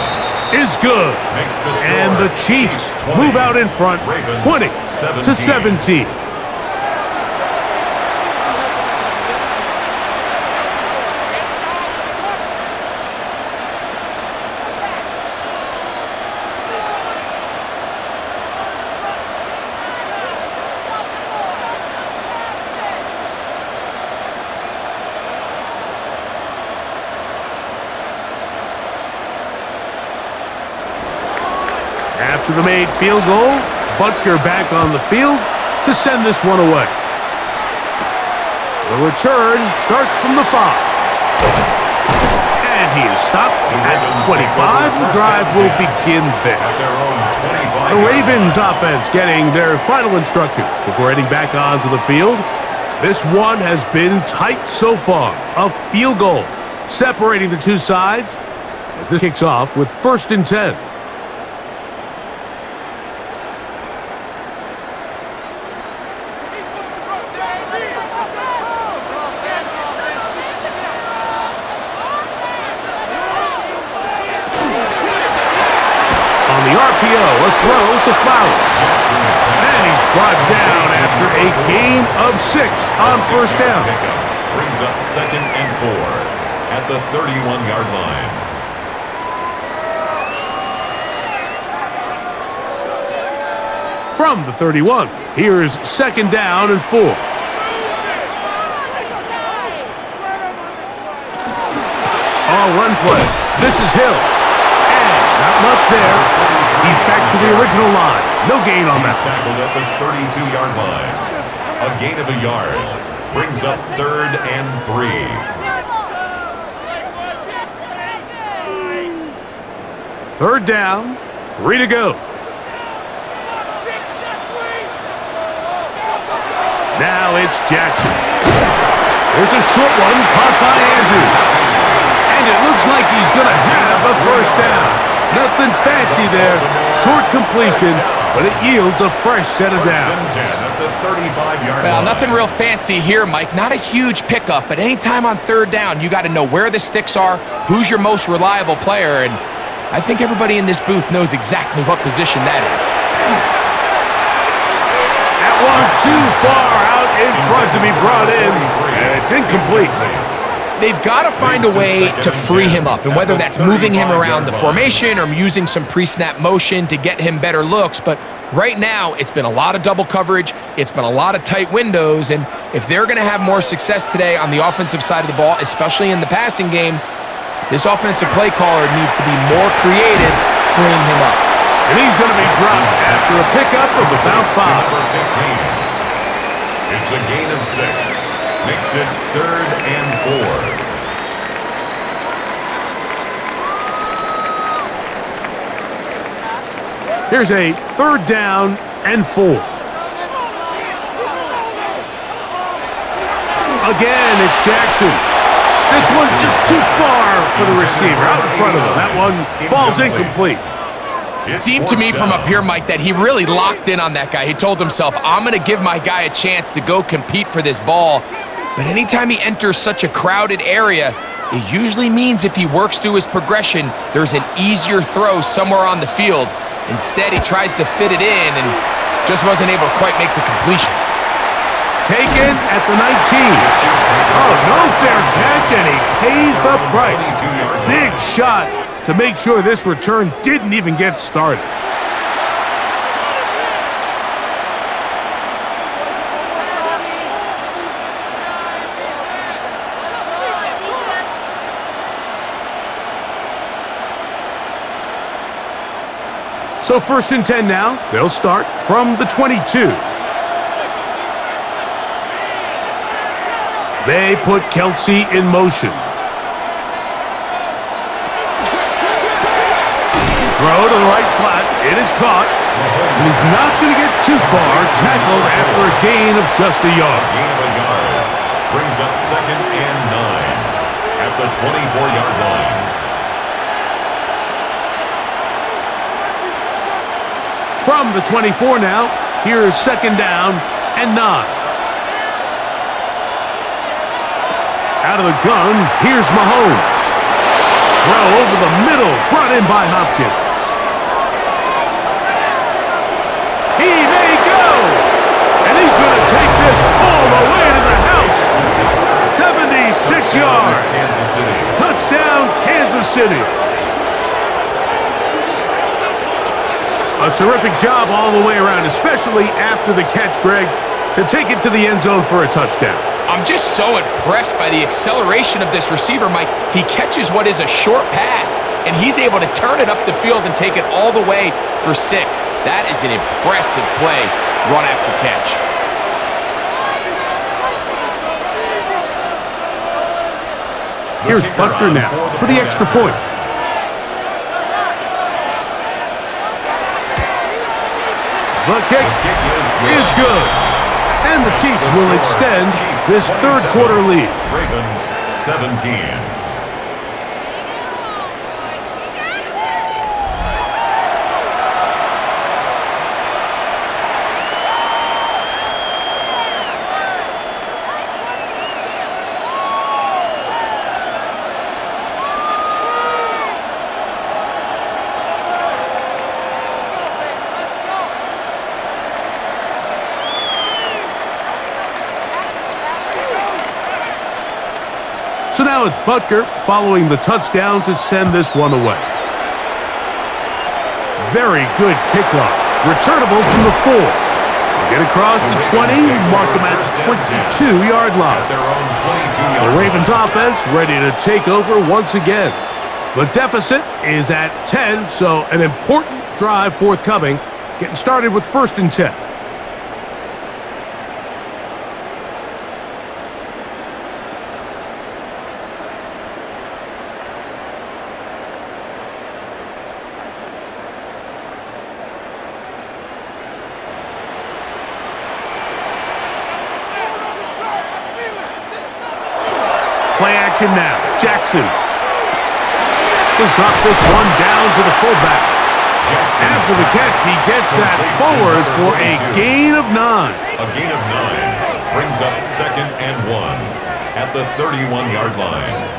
is good. And the Chiefs move out in front 20-17. After the made field goal, Butker back on the field to send this one away. The return starts from the 5. And he is stopped at 25. The drive will begin there. The Ravens offense getting their final instruction before heading back onto the field. This one has been tight so far. A field goal separating the two sides as this kicks off with 1st and 10. The RPO, a throw to Flowers. And he's brought down after a gain of 6 on 1st down. Brings up 2nd and 4 at the 31-yard line. From the 31, here's 2nd down and 4. All run play. This is Hill. Not much there. He's back to the original line. No gain on that. He's tackled at the 32-yard line. A gain of a yard. Brings up 3rd and 3. Third down, 3 to go. Now it's Jackson. There's a short one caught by Andrews. And it looks like he's going to have a first down. Nothing fancy there. Short completion, but it yields a fresh set of downs. Well, nothing real fancy here, Mike. Not a huge pickup, but anytime on third down, you got to know where the sticks are, who's your most reliable player, and I think everybody in this booth knows exactly what position that is. That one too far out in front to be brought in, and it's incomplete. They've got to find a way to free him up, and whether that's moving him around the formation or using some pre-snap motion to get him better looks, but right now it's been a lot of double coverage, it's been a lot of tight windows, and if they're going to have more success today on the offensive side of the ball, especially in the passing game, this offensive play caller needs to be more creative freeing him up. And he's going to be dropped after a pickup of about 5. It's a gain of 6. Makes it 3rd and 4. Here's a 3rd down and 4. Again, it's Jackson. This one's just too far for the receiver out in front of him. That one falls incomplete. It seemed to me from up here, Mike, that he really locked in on that guy. He told himself, I'm going to give my guy a chance to go compete for this ball. But anytime he enters such a crowded area, it usually means if he works through his progression, there's an easier throw somewhere on the field. Instead, he tries to fit it in and just wasn't able to quite make the completion. Taken at the 19. Oh, no fair catch, and he pays the price. Big shot to make sure this return didn't even get started. So 1st and 10 now. They'll start from the 22. They put Kelsey in motion. Throw to the right flat. It is caught. And he's not going to get too far. Tackled after a gain of just a yard. Gain of a yard. Brings up 2nd and 9 at the 24-yard line. From the 24 now, here's 2nd down and 9. Out of the gun, here's Mahomes. Throw over the middle, brought in by Hopkins. He may go! And he's going to take this all the way to the house. 76 yards. Touchdown, Kansas City. A terrific job all the way around, especially after the catch, Greg, to take it to the end zone for a touchdown. I'm just so impressed by the acceleration of this receiver, Mike. He catches what is a short pass, and he's able to turn it up the field and take it all the way for 6. That is an impressive play, run after catch. Here's Butker now for the extra point. The kick is good. And the Chiefs will extend this 3rd quarter lead. Ravens 17. So now it's Butker following the touchdown to send this one away. Very good kickoff. Returnable from the 4. Get across the 20, mark them at the 22-yard line. The Ravens offense ready to take over once again. The deficit is at 10, so an important drive forthcoming. Getting started with 1st and 10. action now. Jackson. He'll drop this one down to the fullback. After the catch, he gets that forward for a gain of 9. A gain of 9 brings up 2nd and 1 at the 31-yard line.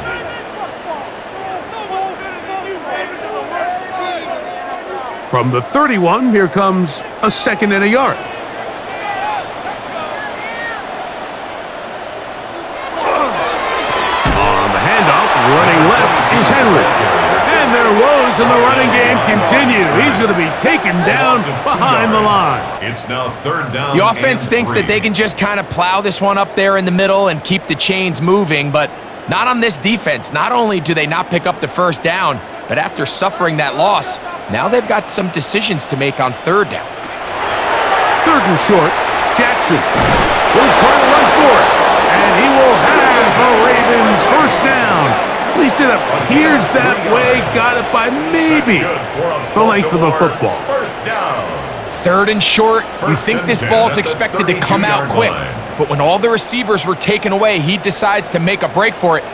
From the 31, here comes a 2nd and a yard. On the handoff, running left is Henry. And their woes in the running game continue. He's going to be taken down behind the line. It's now 3rd down. The offense thinks that they can just kind of plow this one up there in the middle and keep the chains moving, but not on this defense. Not only do they not pick up the 1st down, but after suffering that loss, now they've got some decisions to make on 3rd down. 3rd and short, Jackson will try to run for it, and he will have the Ravens 1st down. At least it appears that way. Got it by maybe the length of a football. 1st down. 3rd and short, you think this ball's expected to come out quick, but when all the receivers were taken away, he decides to make a break for it.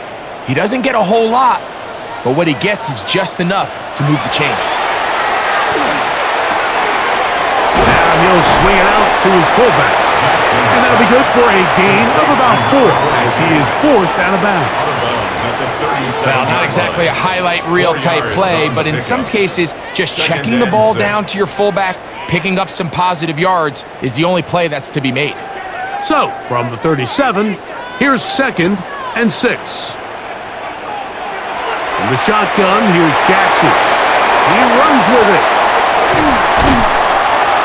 He doesn't get a whole lot, but what he gets is just enough to move the chains. Now he'll swing it out to his fullback. And that'll be good for a gain of about 4 as he is forced out of bounds. Well, not exactly a highlight reel type play, but in some cases, just checking the ball down to your fullback, picking up some positive yards is the only play that's to be made. So, from the 37, here's 2nd and 6. From the shotgun, here's Jackson. He runs with it.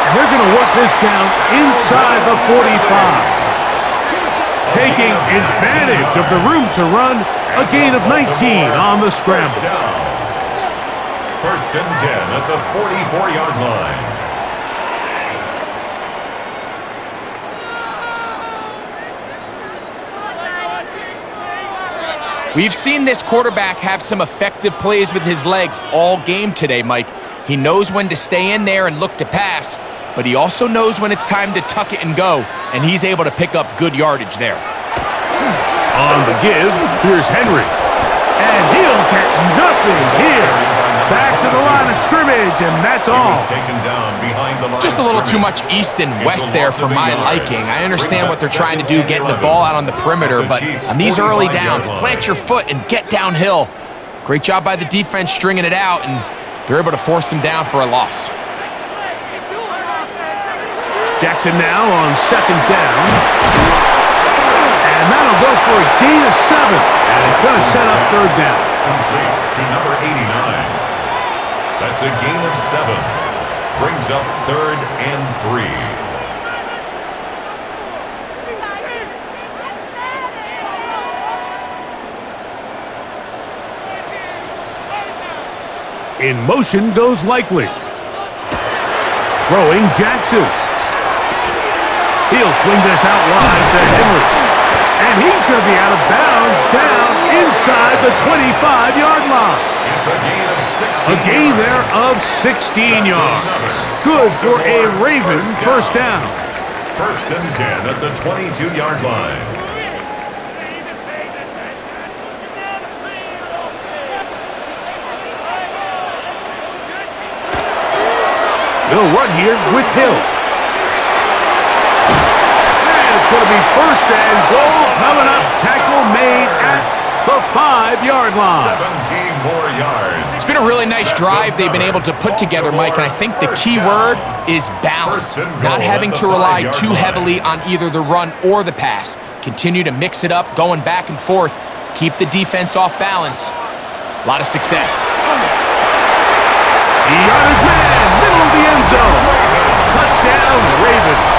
And they're going to work this down inside the 45. Taking advantage of the room to run, a gain of 19 on the scramble. 1st and 10 at the 44-yard line. We've seen this quarterback have some effective plays with his legs all game today, Mike. He knows when to stay in there and look to pass, but he also knows when it's time to tuck it and go, and he's able to pick up good yardage there. On the give, here's Henry. And he'll get nothing here. Back to the line of scrimmage, and that's all. Just a little too much east and west there for my liking. I understand what they're trying to do, getting the ball out on the perimeter, but on these early downs, plant your foot and get downhill. Great job by the defense stringing it out, and they're able to force him down for a loss. Jackson now on 2nd down. And that'll go for a gain of 7. And it's going to set up 3rd down. Complete to number 89. That's a gain of 7. Brings up 3rd and 3. In motion goes Likely. Throwing Jackson. He'll swing this out wide to Henry. And he's going to be out of bounds down inside the 25-yard line. It's a gain of 16. A gain there of 16 yards. Good for a Ravens 1st down. 1st and 10 at the 22-yard line. They'll run here with Hill. And it's going to be 1st and goal coming up. Tackle made at the 5-yard line. 17 more yards. It's been a really nice drive they've been able to put together, Mike, and I think the key word is balance. Not having to rely too heavily on either the run or the pass. Continue to mix it up, going back and forth. Keep the defense off balance. A lot of success. He got his man, middle of the end zone. Touchdown, Ravens.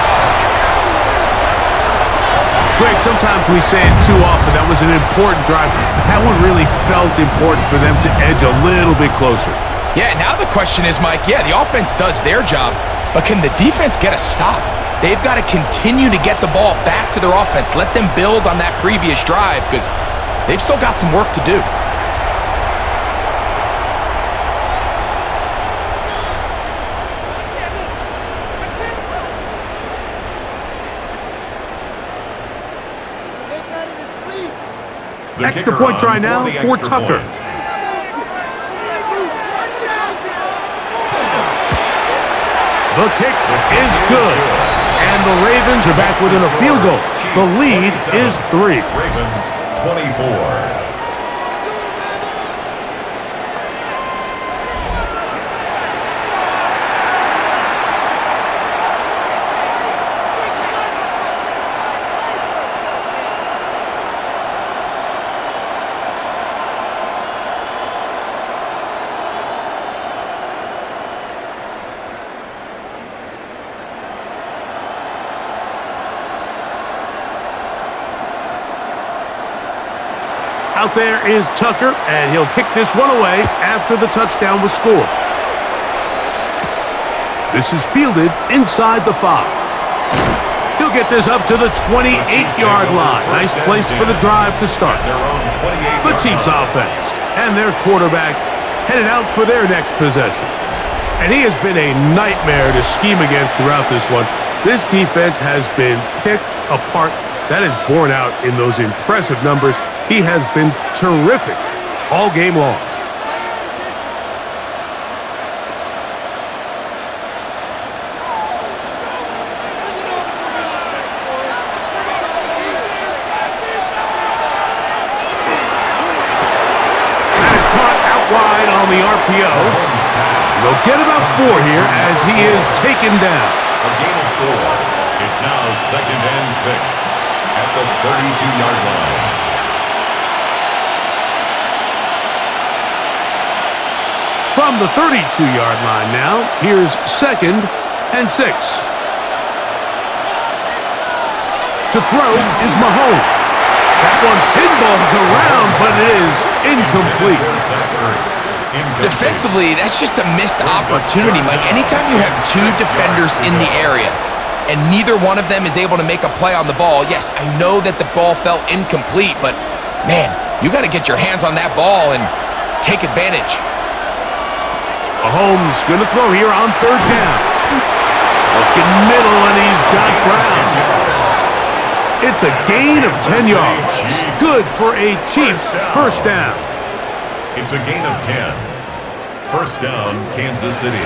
Greg, sometimes we say it too often. That was an important drive. That one really felt important for them to edge a little bit closer. Yeah, now the question is, Mike, yeah, the offense does their job, but can the defense get a stop? They've got to continue to get the ball back to their offense. Let them build on that previous drive because they've still got some work to do. The Extra kicker point on try now the for extra Tucker. point. The kick is good. And the Ravens are back within a field goal. The lead is 3. Ravens 24. Out there is Tucker, and he'll kick this one away after the touchdown was scored. This is fielded inside the 5. He'll get this up to the 28-yard line. Nice place for the drive to start. The Chiefs offense and their quarterback headed out for their next possession. And he has been a nightmare to scheme against throughout this one. This defense has been picked apart. That is borne out in those impressive numbers. He has been terrific all game long. That is caught out wide on the RPO. They'll get about 4 here as he is taken down. A gain of 4. It's now 2nd and 6 at the 32-yard line. From the 32-yard line now, here's 2nd and 6. To throw is Mahomes. That one pinballs around, but it is incomplete. Defensively, that's just a missed opportunity, Mike. Anytime you have 2 defenders in the area and neither one of them is able to make a play on the ball, yes, I know that the ball felt incomplete, but, man, you got to get your hands on that ball and take advantage. Mahomes going to throw here on 3rd down. Looking middle, and he's got Brown. It's a gain of 10 yards. Good for a Chiefs first down. It's a gain of 10. First down, Kansas City.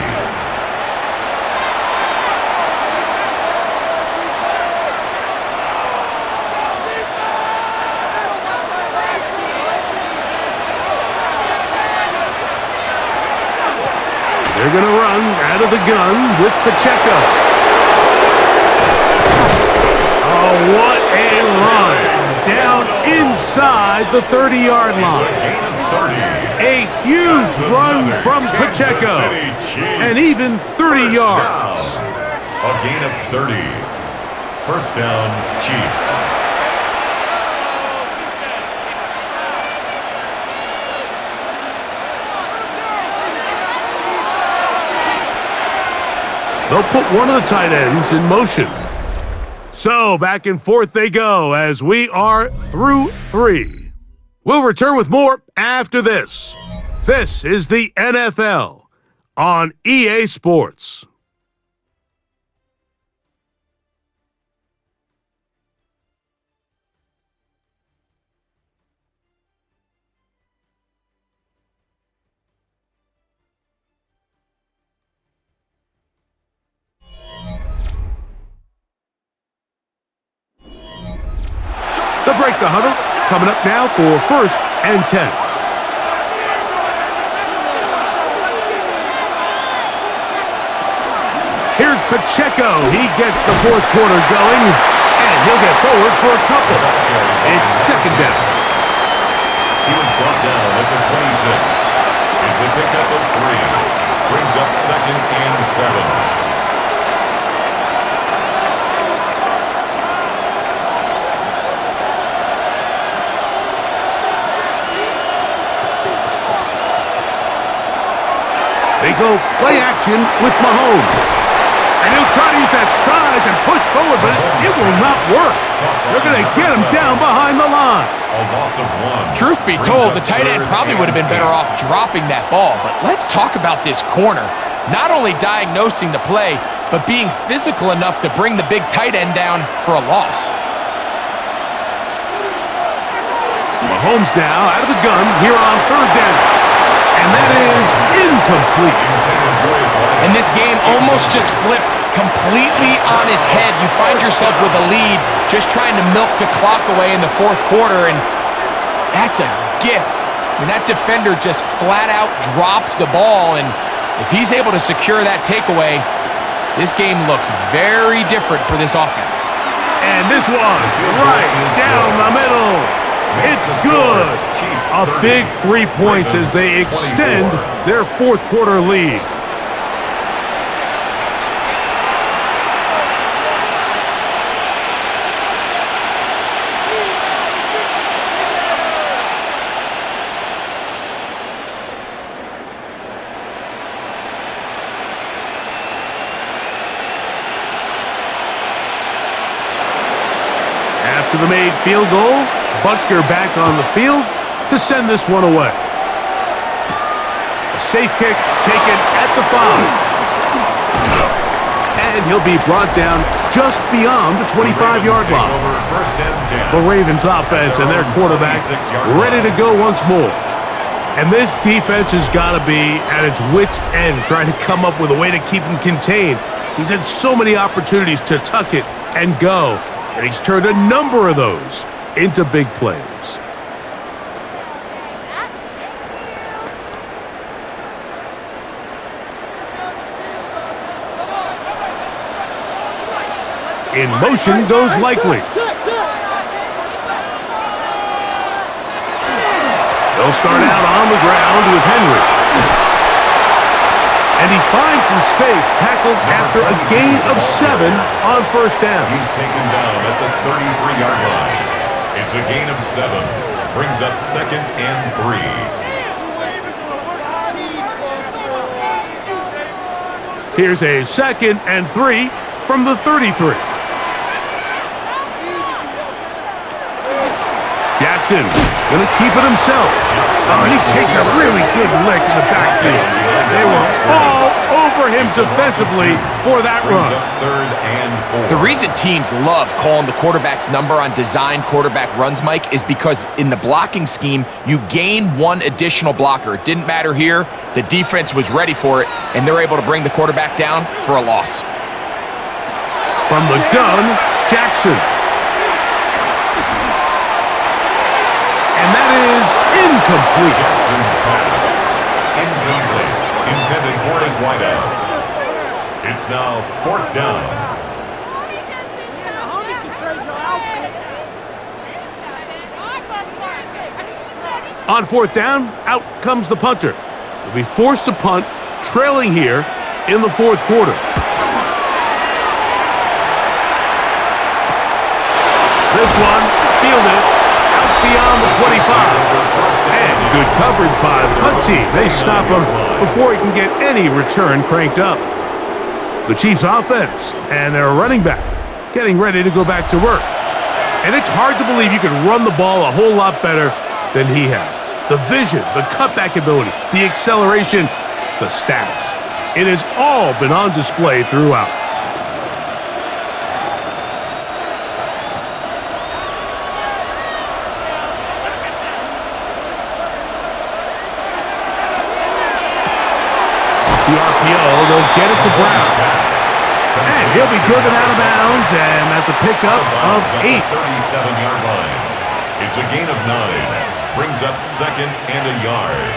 They're going to run out of the gun with Pacheco. Oh, what a run. Down inside the 30-yard line. A huge run from Pacheco. And even 30 yards. A gain of 30. First down, Chiefs. They'll put one of the tight ends in motion. So back and forth they go as we are through 3. We'll return with more after this. This is the NFL on EA Sports. They'll break the huddle. Coming up now for 1st and 10. Here's Pacheco. He gets the 4th quarter going, and he'll get forward for a couple. It's 2nd down. He was brought down at the 26. It's a pickup of 3. Brings up 2nd and 7. They go play action with Mahomes. And he'll try to use that size and push forward, but it will not work. They're going to get him down behind the line. A loss of 1. Truth be told, the tight end probably would have been better off dropping that ball. But let's talk about this corner. Not only diagnosing the play, but being physical enough to bring the big tight end down for a loss. Mahomes now out of the gun here on third down. And that is incomplete. And this game almost just flipped completely on his head. You find yourself with a lead, just trying to milk the clock away in the fourth quarter, and that's a gift. I mean, that defender just flat out drops the ball, and if he's able to secure that takeaway, this game looks very different for this offense. And this one, right down the middle. It's good. A big 3 points as they extend their fourth quarter lead. After the made field goal, Butker back on the field to send this one away. A safe kick taken at the 5. And he'll be brought down just beyond the 25-yard line. The Ravens offense and their quarterback ready to go once more. And this defense has got to be at its wits' end trying to come up with a way to keep him contained. He's had so many opportunities to tuck it and go, and he's turned a number of those into big plays. In motion goes Likely. They'll start out on the ground with Henry. And he finds some space, tackled after a gain of 7 on first down. He's taken down at the 33-yard line. It's a gain of 7. Brings up 2nd and 3. Here's a 2nd and 3 from the 33. Jackson going to keep it himself. Oh, and he takes a really good lick in the backfield. They were all over him defensively for that run. The reason teams love calling the quarterback's number on design quarterback runs, Mike, is because in the blocking scheme, you gain one additional blocker. It didn't matter here. The defense was ready for it, and they're able to bring the quarterback down for a loss. From the gun, Jackson. And that is incomplete. Jackson's pass. Incomplete. Intended for his wideout. It's now 4th down. On 4th down, out comes the punter. He'll be forced to punt, trailing here in the fourth quarter. This one, fielded out beyond the 25. And good coverage by the punt team. They stop him before he can get any return cranked up. The Chiefs offense and their running back getting ready to go back to work. And it's hard to believe you can run the ball a whole lot better than he has. The vision, the cutback ability, the acceleration, the stats. It has all been on display throughout. The RPO, they'll get it to Brown. And he'll be driven out of bounds, and that's a pickup of 8. 37-yard line. It's a gain of 9. Brings up 2nd and a yard.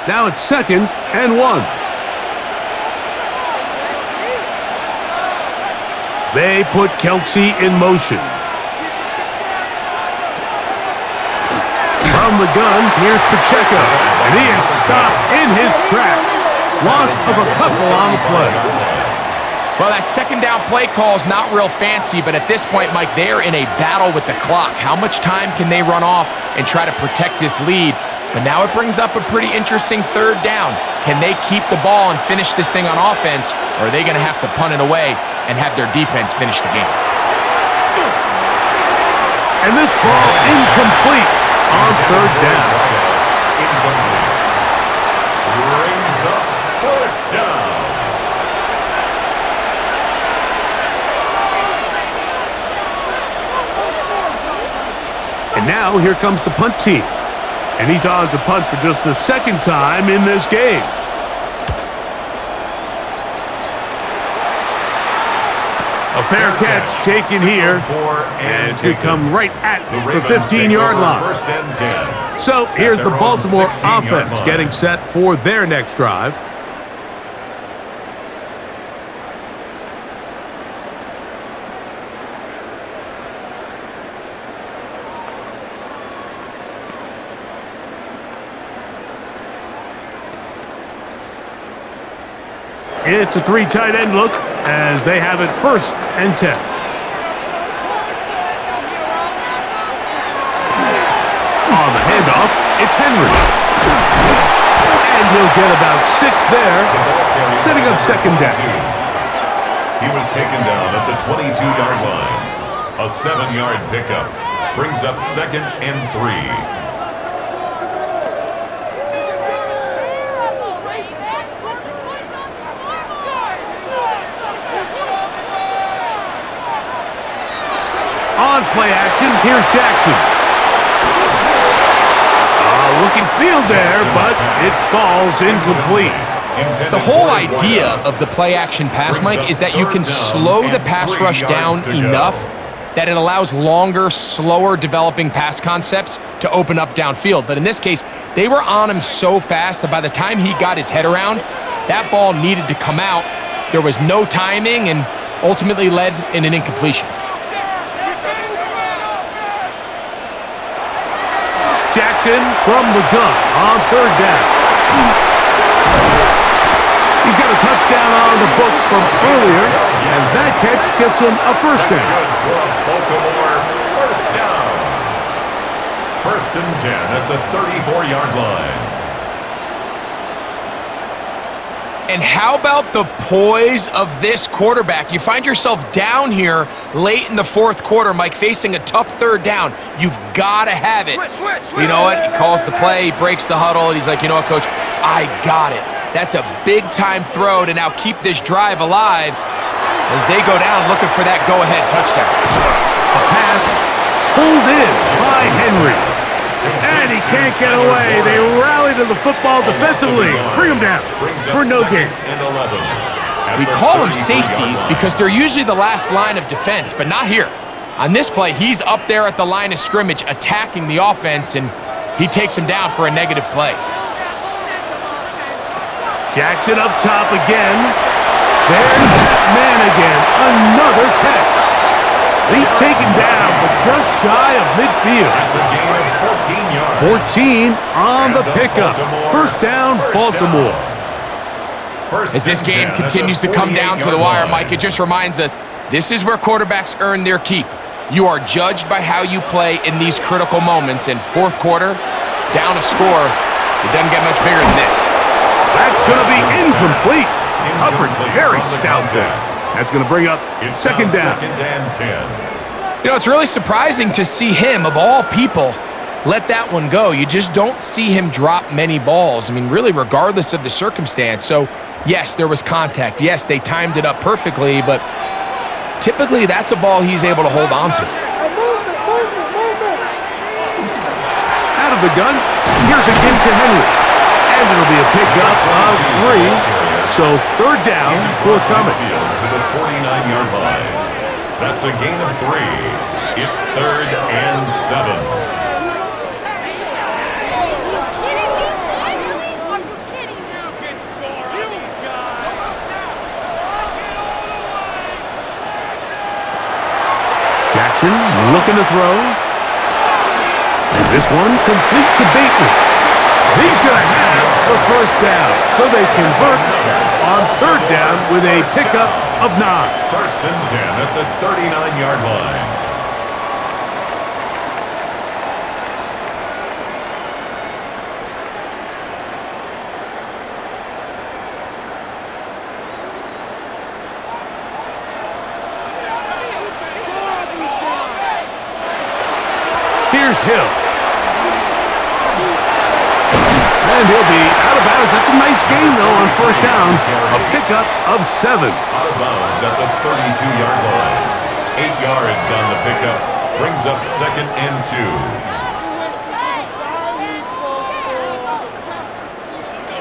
Now it's 2nd and 1. They put Kelsey in motion. From the gun, here's Pacheco, and he is stopped in his tracks. Loss of a couple on the play. Well, that second down play call is not real fancy, but at this point, Mike, they're in a battle with the clock. How much time can they run off and try to protect this lead? But now it brings up a pretty interesting 3rd down. Can they keep the ball and finish this thing on offense, or are they going to have to punt it away and have their defense finish the game? And this ball incomplete on 3rd down. Incomplete. Brings up 4th down. And now here comes the punt team. And he's on to punt for just the second time in this game. A fair catch taken here, and it's going to come right at the 15-yard line. First and 10. So here's the Baltimore offense getting set for their next drive. It's a 3 tight end look as they have it first and 10. On the handoff, it's Henry. And he'll get about 6 there, setting up second down. He was taken down at the 22-yard line. A 7-yard pickup brings up second and 3. On play action, here's Jackson. Looking field there, but it falls incomplete. The whole idea of the play action pass, Mike, is that you can slow the pass rush down enough that it allows longer, slower developing pass concepts to open up downfield. But in this case, they were on him so fast that by the time he got his head around, that ball needed to come out. There was no timing and ultimately led in an incompletion. Jackson from the gun on third down. He's got a touchdown on the books from earlier, and that catch gets him a first down. Baltimore, first down. First and 10 at the 34-yard line. And how about the poise of this quarterback? You find yourself down here late in the fourth quarter, Mike, facing a tough third down. You've got to have it. You know what? He calls the play, he breaks the huddle, and he's like, you know what, Coach? I got it. That's a big-time throw to now keep this drive alive as they go down looking for that go-ahead touchdown. A pass pulled in by Henry. And he can't get away. They rally to the football defensively. Bring him down for no gain. We call them safeties because they're usually the last line of defense, but not here. On this play, he's up there at the line of scrimmage attacking the offense, and he takes him down for a negative play. Jackson up top again. There's that man again. Another catch. He's taken down, but just shy of midfield. That's a gain of 14 yards. 14 on the pickup. First down, Baltimore. As this game continues to come down to the wire, Mike, it just reminds us, this is where quarterbacks earn their keep. You are judged by how you play in these critical moments. In fourth quarter, down a score, it doesn't get much bigger than this. That's going to be incomplete. Coverage very stout there. That's going to bring up second down. Second and 10. You know, it's really surprising to see him, of all people, let that one go. You just don't see him drop many balls. I mean, really, regardless of the circumstance. So, yes, there was contact. Yes, they timed it up perfectly, but typically that's a ball he's able to hold on to. Out of the gun, here's a give to Henry. And it'll be a pickup of 3. So third down, forthcoming. To the 49-yard line. That's a gain of 3. It's third and 7. Jackson looking to throw. This one complete to Bateman. He's going to have the first down. So they convert on third down with a pickup of 9. First and 10 at the 39-yard line. Here's Hill. And he'll be out of bounds. That's a nice gain, though, on first down. A pickup of 7. Out of bounds at the 32-yard line. 8 yards on the pickup. Brings up 2nd and 2.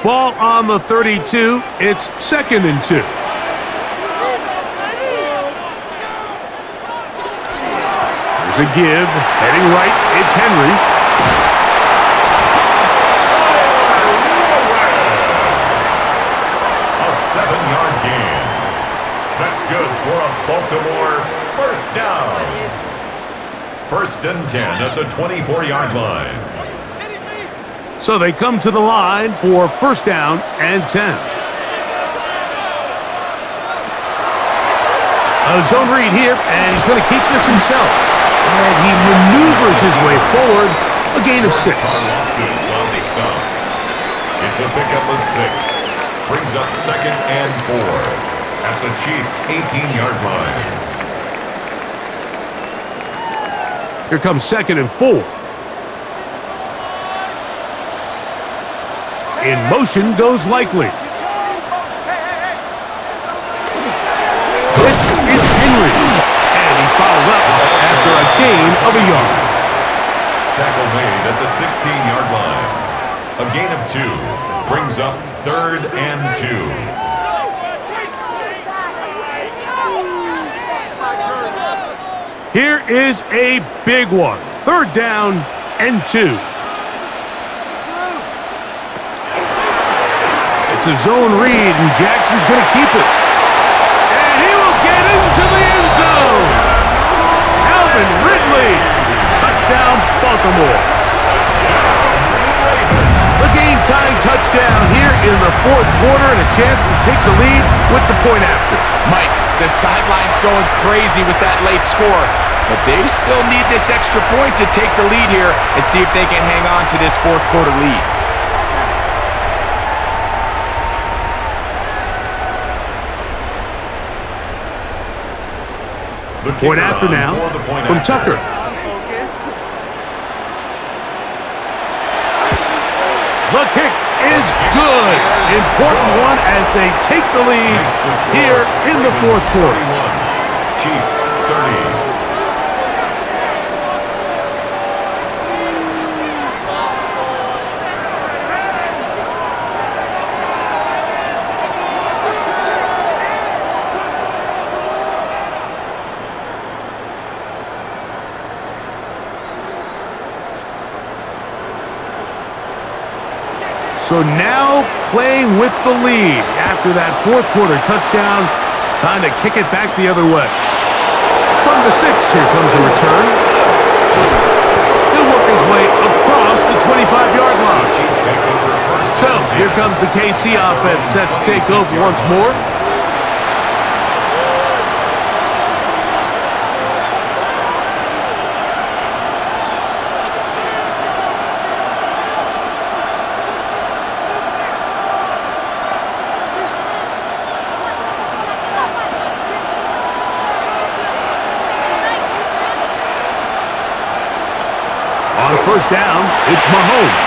Ball on the 32. It's 2nd and 2. There's a give. Heading right. It's Henry. A 7-yard gain. That's good for a Baltimore first down. 1st and 10 at the 24-yard line. So they come to the line for 1st down and 10. A zone read here, and he's going to keep this himself. And he maneuvers his way forward, a gain of 6. It's a pickup of 6. Brings up 2nd and 4 at the Chiefs' 18-yard line. Here comes 2nd and 4. In motion goes Likely. This is Henry. And he's fouled up after a gain of a yard. Tackle made at the 16-yard line. A gain of 2. Brings up 3rd and 2. Here is a big one. 3rd down and 2. It's a zone read, and Jackson's going to keep it. And he will get into the end zone. Alvin Ridley. Touchdown, Baltimore. The game-tying touchdown here in the 4th quarter, and a chance to take the lead with the point after. Mike, the sideline's going crazy with that late score, but they still need this extra point to take the lead here and see if they can hang on to this 4th quarter lead. Point after now from Tucker. The kick is good. Important one as they take the lead here in the 4th quarter. Chiefs 30. So now playing with the lead after that 4th quarter touchdown. Time to kick it back the other way. From the 6, here comes a return. He'll work his way across the 25-yard line. So here comes the KC offense set to take over once more. On 1st down, it's Mahomes.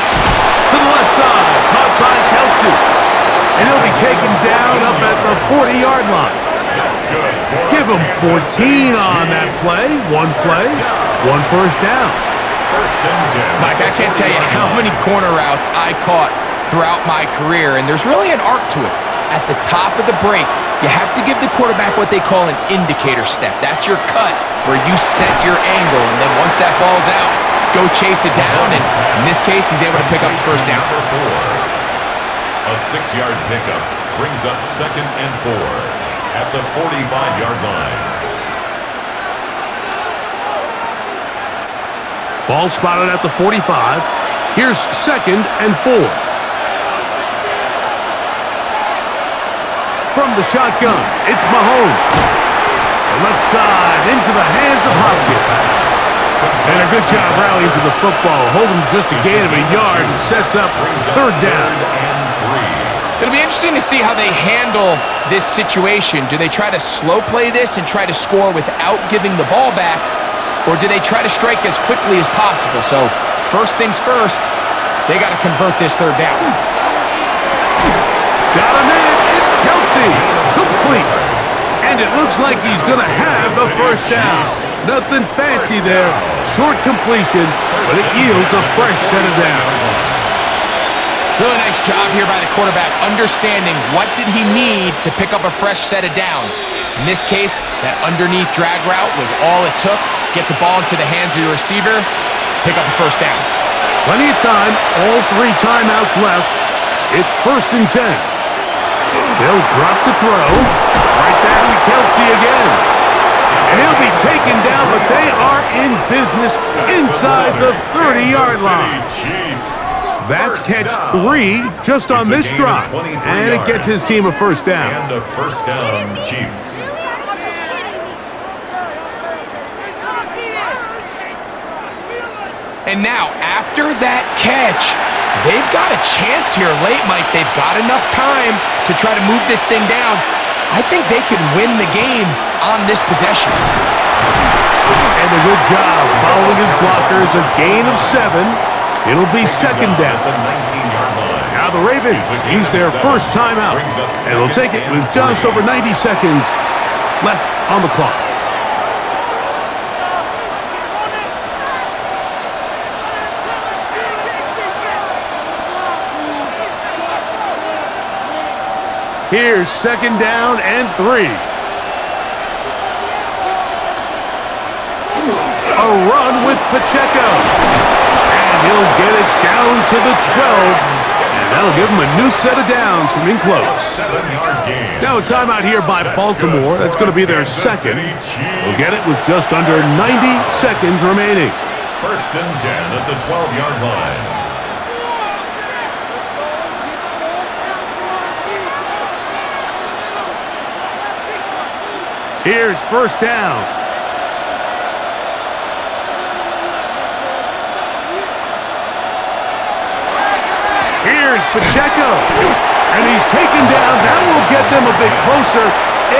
To the left side, caught by Kelsey. And he'll be taken down up at the 40-yard line. Give him 14 on that play. One 1st down. 1st and 10. Mike, I can't tell you how many corner routes I caught throughout my career, and there's really an art to it. At the top of the break, you have to give the quarterback what they call an indicator step. That's your cut where you set your angle, and then once that ball's out, go chase it down, and in this case, he's able to pick up the 1st down. A 6-yard pickup brings up 2nd and 4 at the 45-yard line. Ball spotted at the 45. Here's 2nd and 4. From the shotgun, it's Mahomes. The left side into the hands of Hopkins. And a good job rallying to the football, holding just a gain of a yard and sets up 3rd down. It'll be interesting to see how they handle this situation. Do they try to slow play this and try to score without giving the ball back, or do they try to strike as quickly as possible? So first things first, they got to convert this 3rd down. Got him in. It's Kelsey. Complete. And it looks like he's going to have the 1st down. Nothing fancy there. Short completion, but it yields a fresh set of downs. Really nice job here by the quarterback, understanding what did he need to pick up a fresh set of downs. In this case, that underneath drag route was all it took. Get the ball into the hands of your receiver, pick up a first down. Plenty of time, all 3 timeouts left. It's 1st and 10. They'll drop to throw. Right back to Kelsey again. And he'll be taken down, but they are in business inside the 30-yard line. That's catch 3 just on this drive. And it gets his team a first down. And a first down, Chiefs. And now, after that catch, they've got a chance here late, Mike. They've got enough time to try to move this thing down. I think they can win the game on this possession. And a good job following his blockers, a gain of 7. It'll be 2nd down. Now the Ravens use their first timeout, and they'll take it with just over 90 seconds left on the clock. Here's 2nd down and 3. A run with Pacheco. And he'll get it down to the 12. And that'll give him a new set of downs from in close. Now a timeout here by Baltimore. That's going to be their 2nd. They'll get it with just under 90 seconds remaining. 1st and 10 at the 12-yard line. Here's 1st down. Here's Pacheco. And he's taken down. That will get them a bit closer.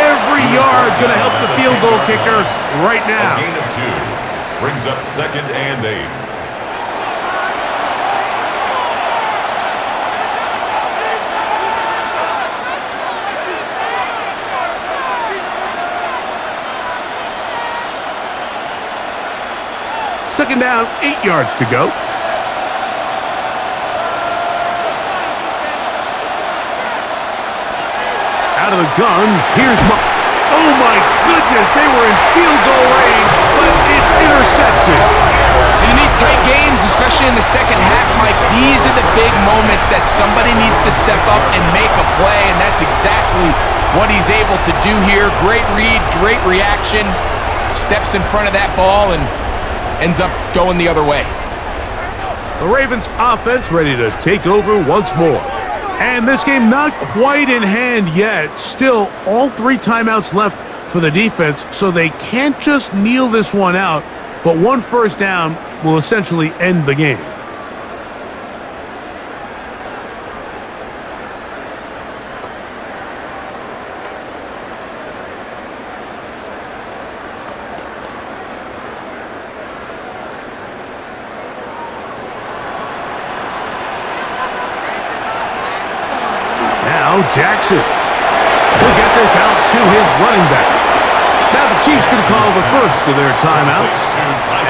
Every yard going to help the field goal kicker right now. A gain of 2. Brings up 2nd and 8. Second down, 8 yards to go. Out of the gun, here's oh my goodness, they were in field goal range, but it's intercepted. In these tight games, especially in the second half, Mike, these are the big moments that somebody needs to step up and make a play, and that's exactly what he's able to do here. Great read, great reaction, steps in front of that ball, and ends up going the other way. The Ravens offense ready to take over once more. And this game not quite in hand yet. Still, all 3 timeouts left for the defense, so they can't just kneel this one out, but 1 first down will essentially end the game. Jackson will get this out to his running back. Now the Chiefs can call the first of their timeouts,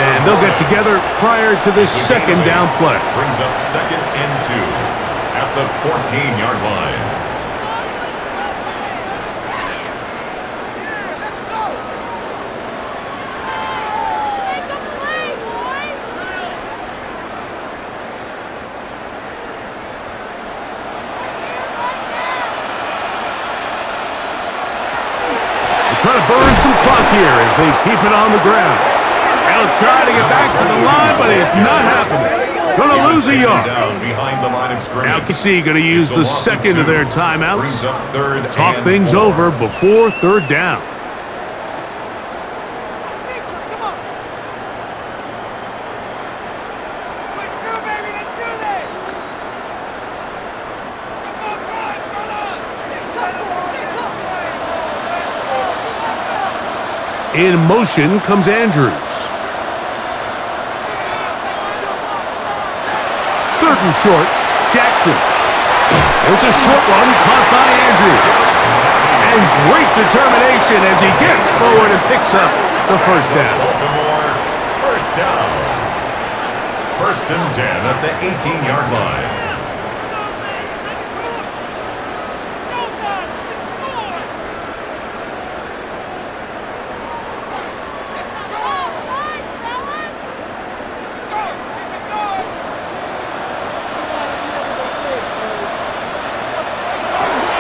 and they'll get together prior to this 2nd down play. Brings up 2nd and 2 at the 14-yard line. Trying to burn some clock here as they keep it on the ground. They'll try to get back to the line, but it's not happening. Going to lose a yard. Now Kessie going to use the 2nd of their timeouts. Talk things over before 3rd down. In motion comes Andrews. 3rd and short, Jackson. There's a short one caught by Andrews. And great determination as he gets forward and picks up the first down. Baltimore, first down. 1st and 10 at the 18-yard line.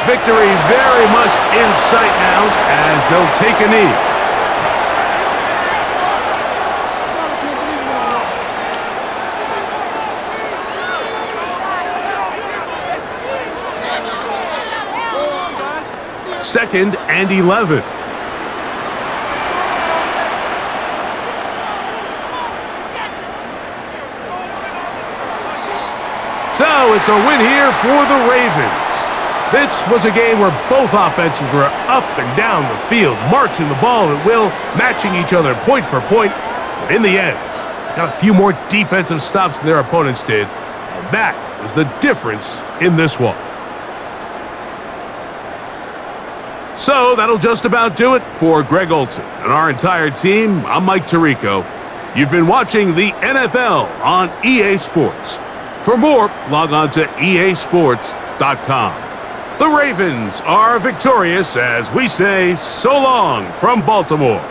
Victory very much in sight now as they'll take a knee. Second and 11. So it's a win here for the Ravens. This was a game where both offenses were up and down the field, marching the ball at will, matching each other point for point. But in the end, got a few more defensive stops than their opponents did, and that was the difference in this one. So that'll just about do it for Greg Olson and our entire team. I'm Mike Tirico. You've been watching the NFL on EA Sports. For more, log on to easports.com. The Ravens are victorious as we say so long from Baltimore.